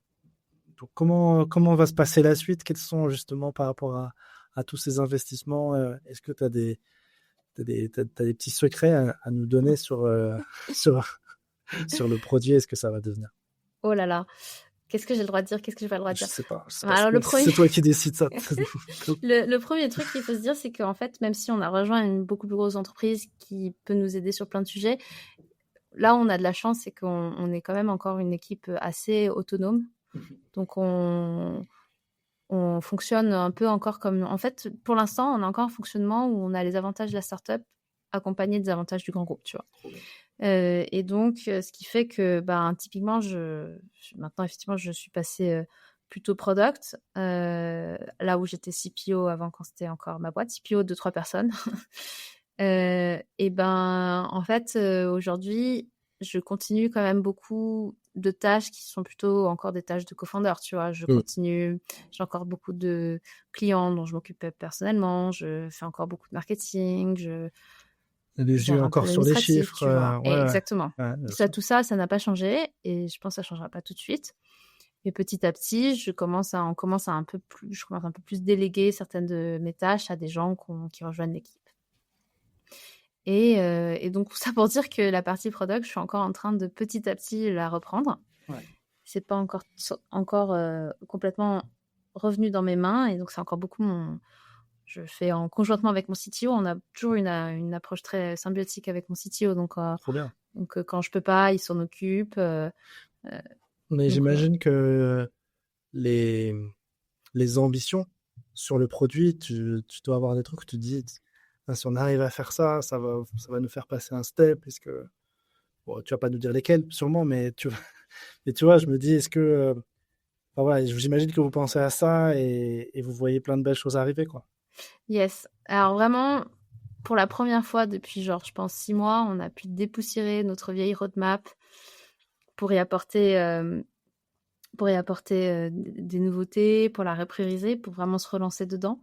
Speaker 2: Donc, comment va se passer la suite? Quels sont justement par rapport à tous ces investissements? Est-ce que tu as des petits secrets à nous donner sur le produit? Est-ce que ça va devenir?
Speaker 3: Oh là là. Qu'est-ce que j'ai le droit de dire? Qu'est-ce que j'ai pas le droit de dire?
Speaker 2: Je sais pas.
Speaker 3: Alors,
Speaker 2: c'est toi qui décides ça.
Speaker 3: Le premier truc qu'il faut se dire, c'est qu'en fait, même si on a rejoint une beaucoup plus grosse entreprise qui peut nous aider sur plein de sujets, là, on a de la chance, c'est qu'on est quand même encore une équipe assez autonome. Donc, on fonctionne un peu encore comme... En fait, pour l'instant, on a encore un fonctionnement où on a les avantages de la startup accompagnés des avantages du grand groupe, tu vois. Et donc, ce qui fait que, typiquement, maintenant, effectivement, je suis passée plutôt product, là où j'étais CPO avant, quand c'était encore ma boîte, CPO de 3 personnes. En fait, aujourd'hui, je continue quand même beaucoup de tâches qui sont plutôt encore des tâches de co-founder, tu vois. Je continue, j'ai encore beaucoup de clients dont je m'occupe personnellement, je fais encore beaucoup de marketing,
Speaker 2: les yeux encore sur les chiffres.
Speaker 3: Tu vois.
Speaker 2: Ouais,
Speaker 3: exactement.
Speaker 2: Ouais,
Speaker 3: tout ça n'a pas changé et je pense que ça changera pas tout de suite. Et petit à petit, je commence un peu plus déléguer certaines de mes tâches à des gens qui rejoignent l'équipe. Et donc, tout ça pour dire que la partie product, je suis encore en train de petit à petit la reprendre.
Speaker 2: Ouais.
Speaker 3: C'est pas encore complètement revenu dans mes mains et donc c'est encore beaucoup je fais en conjointement avec mon CTO. On a toujours une approche très symbiotique avec mon CTO. Donc,
Speaker 2: trop bien.
Speaker 3: Donc quand je peux pas, il s'en occupe.
Speaker 2: Mais j'imagine que les ambitions sur le produit, tu dois avoir des trucs où tu te dis, si on arrive à faire ça, ça va nous faire passer un step. Est-ce que, bon, tu vas pas nous dire lesquels, sûrement, mais tu vois, je me dis, est-ce que, j'imagine que vous pensez à ça et vous voyez plein de belles choses arriver, quoi.
Speaker 3: Yes. Alors vraiment, pour la première fois depuis je pense 6 mois, on a pu dépoussiérer notre vieille roadmap pour y apporter des nouveautés, pour la reprioriser, pour vraiment se relancer dedans.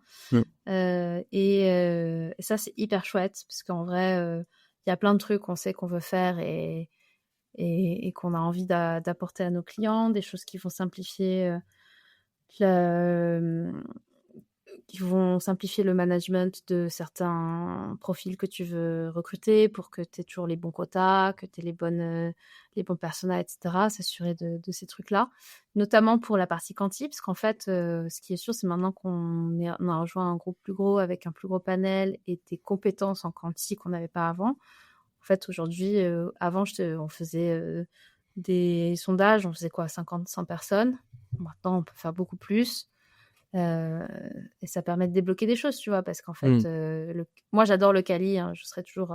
Speaker 3: Et ça, c'est hyper chouette parce qu'en vrai, il y a plein de trucs qu'on sait qu'on veut faire et qu'on a envie d'apporter à nos clients, des choses qui vont simplifier le management de certains profils que tu veux recruter pour que tu aies toujours les bons quotas, que tu aies les bons personas, etc. S'assurer de ces trucs-là. Notamment pour la partie quanti, parce qu'en fait, ce qui est sûr, c'est maintenant qu'on a rejoint un groupe plus gros avec un plus gros panel et des compétences en quanti qu'on n'avait pas avant. En fait, aujourd'hui, avant, on faisait des sondages, on faisait quoi, 50, 100 personnes. Maintenant, on peut faire beaucoup plus. Et ça permet de débloquer des choses, tu vois, parce qu'en fait, moi, j'adore le Quali, hein, je serais toujours...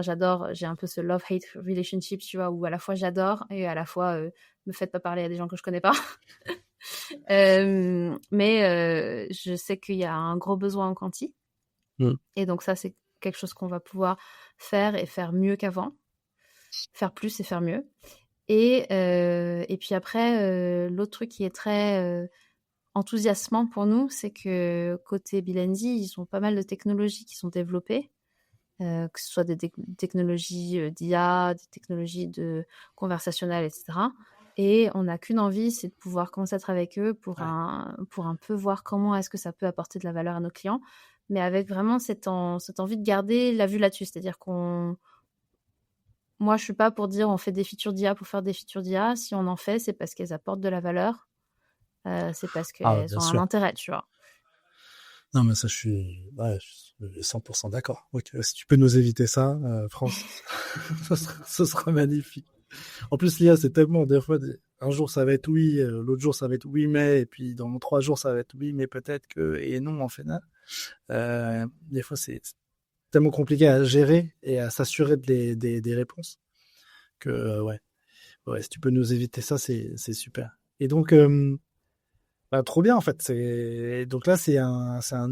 Speaker 3: j'ai un peu ce love-hate relationship, tu vois, où à la fois j'adore et à la fois, me faites pas parler à des gens que je connais pas. Mais je sais qu'il y a un gros besoin en quanti. Et donc ça, c'est quelque chose qu'on va pouvoir faire et faire mieux qu'avant. Faire plus et faire mieux. Et puis après, l'autre truc qui est très... enthousiasmant pour nous, c'est que côté Bilendi, ils ont pas mal de technologies qui sont développées, que ce soit des technologies d'IA, des technologies de conversationnelles, etc. Et on n'a qu'une envie, c'est de pouvoir commencer à travailler avec eux pour un peu voir comment est-ce que ça peut apporter de la valeur à nos clients, mais avec vraiment cette envie de garder la vue là-dessus. C'est-à-dire moi, je suis pas pour dire on fait des features d'IA pour faire des features d'IA. Si on en fait, c'est parce qu'elles apportent de la valeur. C'est parce qu'elles ont un intérêt, tu vois.
Speaker 2: Non, mais ça, je suis 100% d'accord. Ok, si tu peux nous éviter ça, France, ce sera magnifique. En plus, l'IA, c'est tellement, des fois, un jour, ça va être oui, l'autre jour, ça va être oui, mais, et puis dans 3 jours, ça va être oui, mais peut-être que, et non, en final. Des fois, tellement compliqué à gérer et à s'assurer des réponses que ouais, si tu peux nous éviter ça, c'est super. Et donc, trop bien en fait. Donc là, c'est un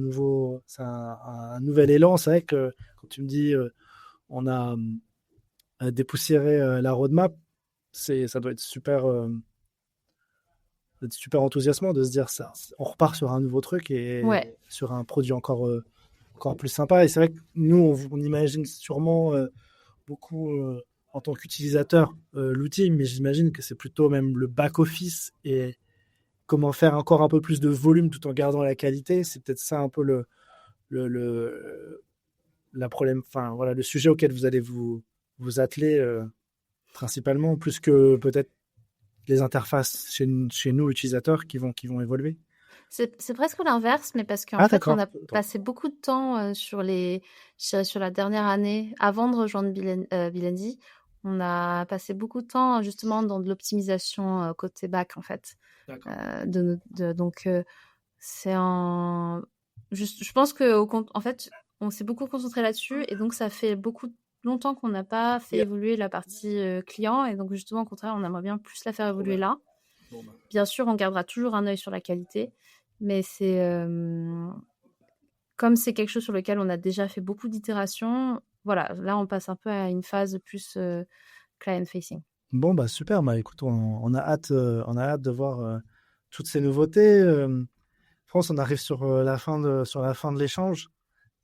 Speaker 2: nouvel élan. C'est vrai que quand tu me dis, on a dépoussiéré la roadmap, ça doit être super enthousiasmant de se dire ça. On repart sur un nouveau truc et
Speaker 3: Ouais.
Speaker 2: sur un produit encore plus sympa. Et c'est vrai que nous, on imagine sûrement beaucoup en tant qu'utilisateur l'outil, mais j'imagine que c'est plutôt même le back-office et comment faire encore un peu plus de volume tout en gardant la qualité. C'est peut-être ça un peu la problème, enfin voilà, le sujet auquel vous allez vous atteler principalement, plus que peut-être les interfaces chez nous utilisateurs qui vont évoluer.
Speaker 3: C'est presque l'inverse, mais parce qu'en
Speaker 2: Ah
Speaker 3: fait, on
Speaker 2: d'accord.
Speaker 3: a passé beaucoup de temps sur la dernière année avant de rejoindre Bilendi. On a passé beaucoup de temps justement dans de l'optimisation côté back en fait.
Speaker 2: D'accord.
Speaker 3: Donc c'est je pense que en fait, on s'est beaucoup concentré là-dessus et donc ça fait longtemps qu'on n'a pas fait évoluer la partie client et donc justement au contraire, on aimerait bien plus la faire évoluer là. Bien sûr, on gardera toujours un œil sur la qualité, mais comme c'est quelque chose sur lequel on a déjà fait beaucoup d'itérations, voilà, là on passe un peu à une phase plus client-facing.
Speaker 2: Bon, super. Écoute, on a hâte de voir toutes ces nouveautés. France, on arrive sur la fin de l'échange.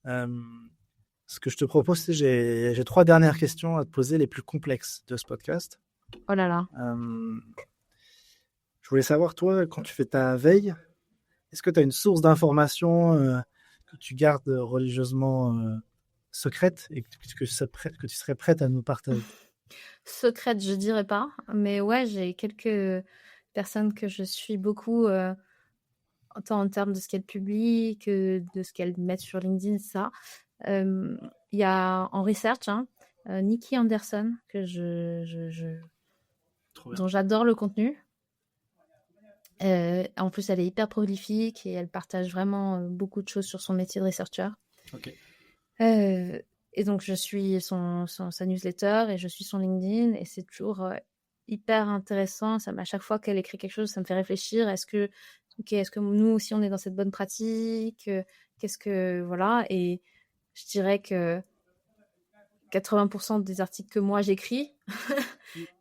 Speaker 2: Ce que je te propose, c'est j'ai 3 dernières questions à te poser, les plus complexes de ce podcast.
Speaker 3: Oh là là.
Speaker 2: Je voulais savoir, toi, quand tu fais ta veille, est-ce que tu as une source d'information que tu gardes religieusement secrète et que tu serais prête à nous partager?
Speaker 3: Secrète, je dirais pas, mais ouais, j'ai quelques personnes que je suis beaucoup, tant en termes de ce qu'elles publient que de ce qu'elles mettent sur LinkedIn, ça. Il y a en research, Nikki Anderson, dont j'adore le contenu. En plus, elle est hyper prolifique et elle partage vraiment beaucoup de choses sur son métier de researcher.
Speaker 2: Ok.
Speaker 3: Et donc, je suis sa newsletter et je suis son LinkedIn et c'est toujours hyper intéressant. À chaque fois qu'elle écrit quelque chose, ça me fait réfléchir. Est-ce que nous aussi, on est dans cette bonne pratique? Voilà. Et je dirais que 80% des articles que moi j'écris,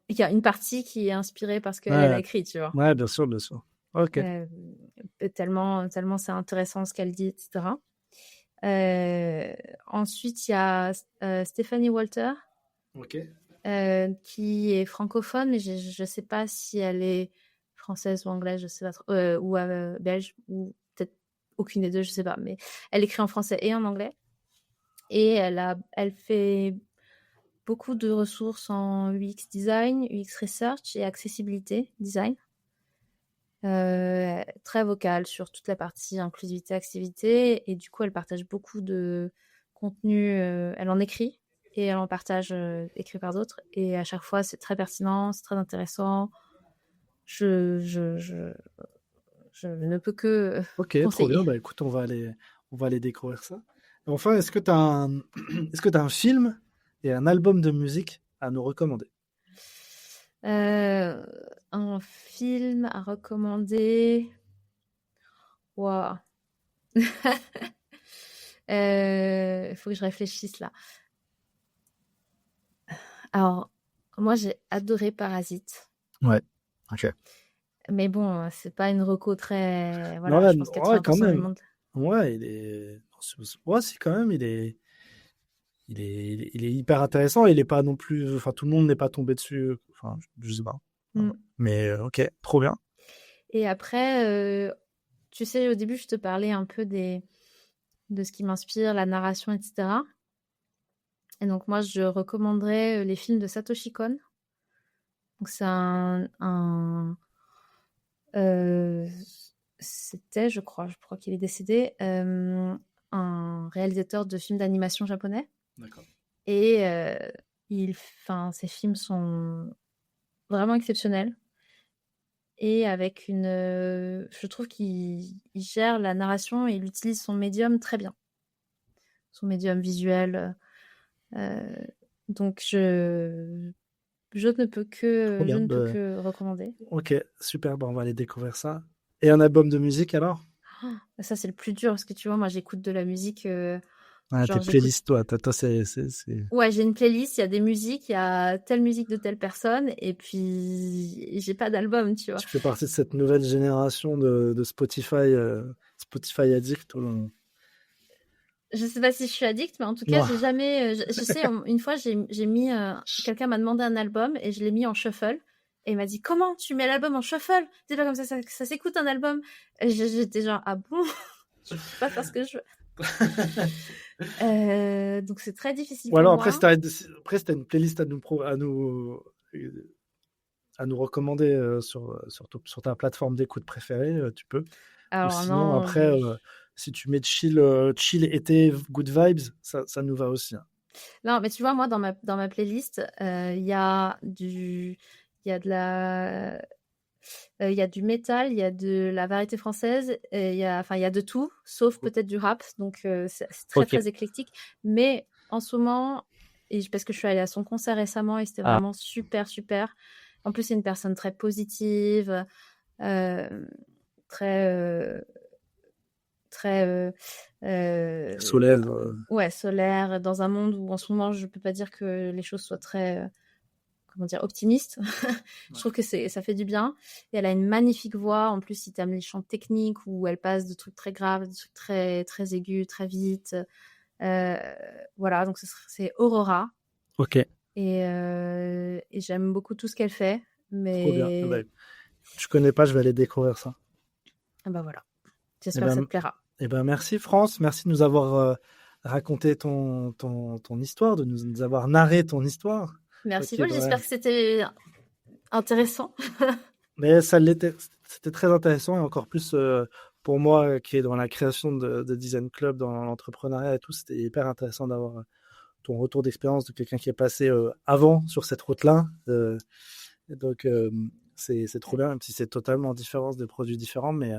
Speaker 3: il y a une partie qui est inspirée par ce qu'elle a écrit, tu vois.
Speaker 2: Ouais, bien sûr. Ok.
Speaker 3: Tellement c'est intéressant ce qu'elle dit, etc. Ensuite, il y a Stéphanie Walter, qui est francophone, mais je ne sais pas si elle est française ou anglaise, je sais pas trop, ou belge, ou peut-être aucune des deux, je ne sais pas. Mais elle écrit en français et en anglais. Et elle fait beaucoup de ressources en UX design, UX research et accessibilité design. Très vocale sur toute la partie inclusivité, activité, et du coup elle partage beaucoup de contenu, elle en écrit et elle en partage écrit par d'autres, et à chaque fois c'est très pertinent, c'est très intéressant. Je ne peux que
Speaker 2: Ok, trop
Speaker 3: conseiller.
Speaker 2: bien. Écoute, on va aller découvrir ça. Et enfin, est-ce que tu as un film et un album de musique à nous recommander?
Speaker 3: Un film à recommander. Waouh. Il faut que je réfléchisse là. Alors, moi j'ai adoré Parasite.
Speaker 2: Ouais. Ok.
Speaker 3: Mais bon, c'est pas une reco très.
Speaker 2: Non,
Speaker 3: Voilà,
Speaker 2: là,
Speaker 3: je pense
Speaker 2: ouais, quand
Speaker 3: 80% du
Speaker 2: même.
Speaker 3: monde.
Speaker 2: Ouais, il est. Ouais, si, quand même, il est hyper intéressant. Il est pas non plus. Enfin, tout le monde n'est pas tombé dessus. Enfin, je sais pas.
Speaker 3: Mm.
Speaker 2: Mais ok, trop bien.
Speaker 3: Et après, tu sais, au début, je te parlais un peu de ce qui m'inspire, la narration, etc. Et donc, moi, je recommanderais les films de Satoshi Kon. Donc, c'est c'était, je crois qu'il est décédé, un réalisateur de films d'animation japonais.
Speaker 2: D'accord.
Speaker 3: Et ses films sont vraiment exceptionnels. Et avec je trouve qu'il gère la narration et il utilise son médium très bien. son médium visuel. Donc je ne peux
Speaker 2: Trop bien.
Speaker 3: que recommander.
Speaker 2: Ok, super, on va aller découvrir ça. Et un album de musique alors?
Speaker 3: Ça, c'est le plus dur parce que tu vois, moi, j'écoute de la musique.
Speaker 2: Ah, tes
Speaker 3: Genre, j'écoute.
Speaker 2: playlists, toi, c'est...
Speaker 3: Ouais, j'ai une playlist, il y a des musiques, il y a telle musique de telle personne, et puis j'ai pas d'album, tu vois.
Speaker 2: Tu fais partie de cette nouvelle génération de Spotify, Spotify Addict.
Speaker 3: Je sais pas si je suis addict, mais en tout cas,
Speaker 2: Ouais.
Speaker 3: j'ai jamais. Je sais, une fois, j'ai mis. Quelqu'un m'a demandé un album et je l'ai mis en shuffle. Et il m'a dit, comment tu mets l'album en shuffle? C'est pas comme ça s'écoute un album. Et j'étais genre, ah bon? Je peux pas faire ce que je veux. Donc c'est très difficile
Speaker 2: Ou
Speaker 3: pour
Speaker 2: alors
Speaker 3: moi.
Speaker 2: après, si t'as une playlist à nous recommander sur ta plateforme d'écoute préférée, tu peux. Ou
Speaker 3: Alors
Speaker 2: sinon,
Speaker 3: non,
Speaker 2: après, si tu mets chill été, good vibes, ça nous va aussi. Hein.
Speaker 3: non, mais tu vois, moi, dans ma playlist, il y a du métal, il y a de la variété française, il y a de tout, sauf peut-être du rap. Donc, c'est très,
Speaker 2: Ok.
Speaker 3: très éclectique. Mais en ce moment, parce que je suis allée à son concert récemment et c'était vraiment super, super. En plus, c'est une personne très positive, très...
Speaker 2: Solaire.
Speaker 3: Ouais, solaire, dans un monde où en ce moment, je peux pas dire que les choses soient très, comment dire, optimistes. Je trouve que ça fait du bien. Et elle a une magnifique voix. En plus, si tu aimes les chants techniques où elle passe de trucs très graves, de trucs très, très aigus, très vite. Voilà, donc c'est Aurora.
Speaker 2: Ok.
Speaker 3: Et j'aime beaucoup tout ce qu'elle fait.
Speaker 2: Trop bien.
Speaker 3: Mais
Speaker 2: Bah, je connais pas, je vais aller découvrir ça.
Speaker 3: bah voilà. J'espère que ça te plaira.
Speaker 2: Merci France, merci de nous avoir raconté ton histoire, de nous avoir narré ton histoire.
Speaker 3: Merci Paul, j'espère que c'était intéressant.
Speaker 2: Mais ça l'était, c'était très intéressant et encore plus pour moi qui est dans la création de Design Club, dans l'entrepreneuriat et tout, c'était hyper intéressant d'avoir ton retour d'expérience de quelqu'un qui est passé avant sur cette route-là. Donc c'est trop bien, même si c'est totalement différent, des produits différents, mais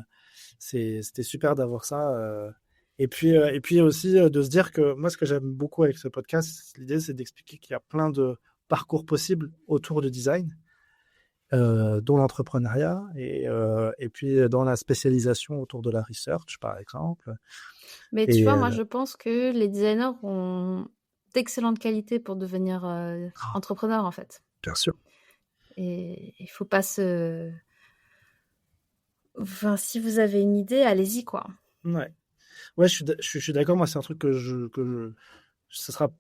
Speaker 2: c'était super d'avoir ça. Et puis aussi de se dire que moi, ce que j'aime beaucoup avec ce podcast, l'idée, c'est d'expliquer qu'il y a plein de parcours possibles autour du design, dont l'entrepreneuriat et puis dans la spécialisation autour de la research, par exemple.
Speaker 3: Mais tu vois, moi, je pense que les designers ont d'excellentes qualités pour devenir entrepreneurs, en fait.
Speaker 2: Bien sûr.
Speaker 3: Et il faut pas se... Enfin, si vous avez une idée, allez-y, quoi.
Speaker 2: Ouais, je suis d'accord. Moi, c'est un truc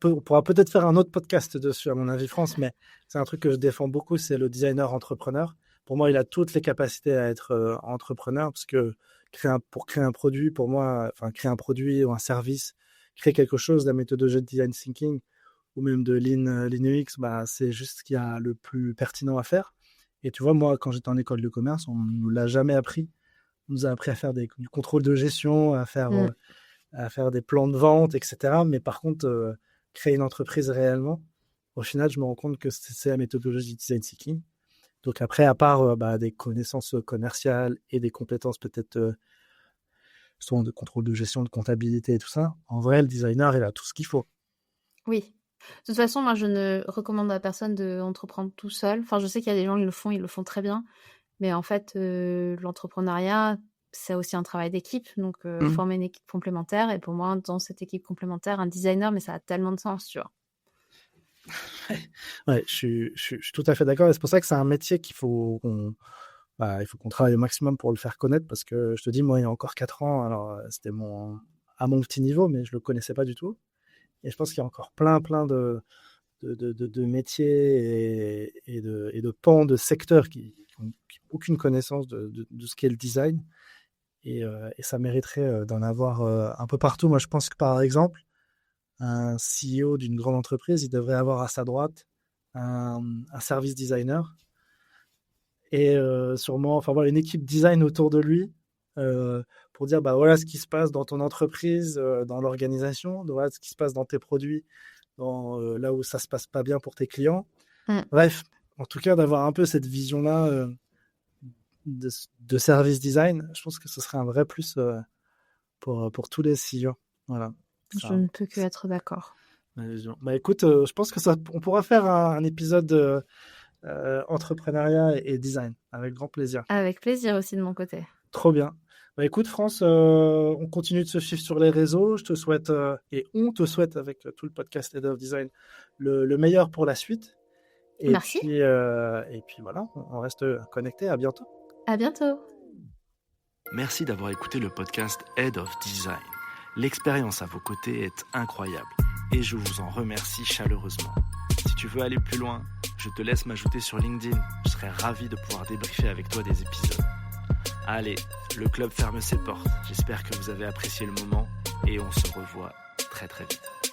Speaker 2: on pourra peut-être faire un autre podcast dessus, à mon avis, France, mais c'est un truc que je défends beaucoup, c'est le designer entrepreneur. Pour moi, il a toutes les capacités à être entrepreneur, parce que pour créer un produit, pour moi, enfin, créer un produit ou un service, créer quelque chose, la méthodologie de design thinking ou même de Lean UX, bah, c'est juste ce qu'il y a le plus pertinent à faire. Et tu vois, moi, quand j'étais en école de commerce, on ne nous l'a jamais appris. On nous a appris à faire du contrôle de gestion, à faire des plans de vente, etc. Mais par contre, créer une entreprise réellement, au final, je me rends compte que c'est la méthodologie design thinking. Donc après, à part des connaissances commerciales et des compétences peut-être souvent de contrôle de gestion, de comptabilité et tout ça, en vrai, le designer, il a tout ce qu'il faut.
Speaker 3: Oui. De toute façon, moi, je ne recommande à personne d'entreprendre tout seul. Enfin, je sais qu'il y a des gens qui ils le font très bien. Mais en fait, l'entrepreneuriat, c'est aussi un travail d'équipe. Donc, former une équipe complémentaire. Et pour moi, dans cette équipe complémentaire, un designer, mais ça a tellement de sens, tu vois.
Speaker 2: Ouais, je suis tout à fait d'accord. Et c'est pour ça que c'est un métier qu'il faut qu'on travaille au maximum pour le faire connaître. Parce que je te dis, moi, il y a encore 4 ans, alors c'était à mon petit niveau, mais je ne le connaissais pas du tout. Et je pense qu'il y a encore plein de métiers et de pans, de secteurs qui n'ont aucune connaissance de ce qu'est le design. Et ça mériterait d'en avoir un peu partout. Moi, je pense que, par exemple, un CEO d'une grande entreprise, il devrait avoir à sa droite un service designer et sûrement, enfin voilà, une équipe design autour de lui pour dire, bah voilà ce qui se passe dans ton entreprise, dans l'organisation, voilà ce qui se passe dans tes produits, là où ça se passe pas bien pour tes clients. Bref, en tout cas, d'avoir un peu cette vision-là de service design, je pense que ce serait un vrai plus pour tous les CEO. Voilà.
Speaker 3: Je ne peux que être d'accord.
Speaker 2: Bah, écoute, je pense que on pourra faire un épisode entrepreneuriat et design, avec grand plaisir.
Speaker 3: Avec plaisir aussi de mon côté.
Speaker 2: Trop bien. Bah, écoute, France, on continue de se suivre sur les réseaux. Je te souhaite, et on te souhaite, avec tout le podcast Head of Design, le meilleur pour la suite. Et
Speaker 3: Merci.
Speaker 2: Et puis voilà, on reste connectés. À bientôt.
Speaker 3: À bientôt.
Speaker 1: Merci d'avoir écouté le podcast Head of Design. L'expérience à vos côtés est incroyable et je vous en remercie chaleureusement. Si tu veux aller plus loin, je te laisse m'ajouter sur LinkedIn. Je serai ravi de pouvoir débriefer avec toi des épisodes. Allez, le club ferme ses portes. J'espère que vous avez apprécié le moment et on se revoit très très vite.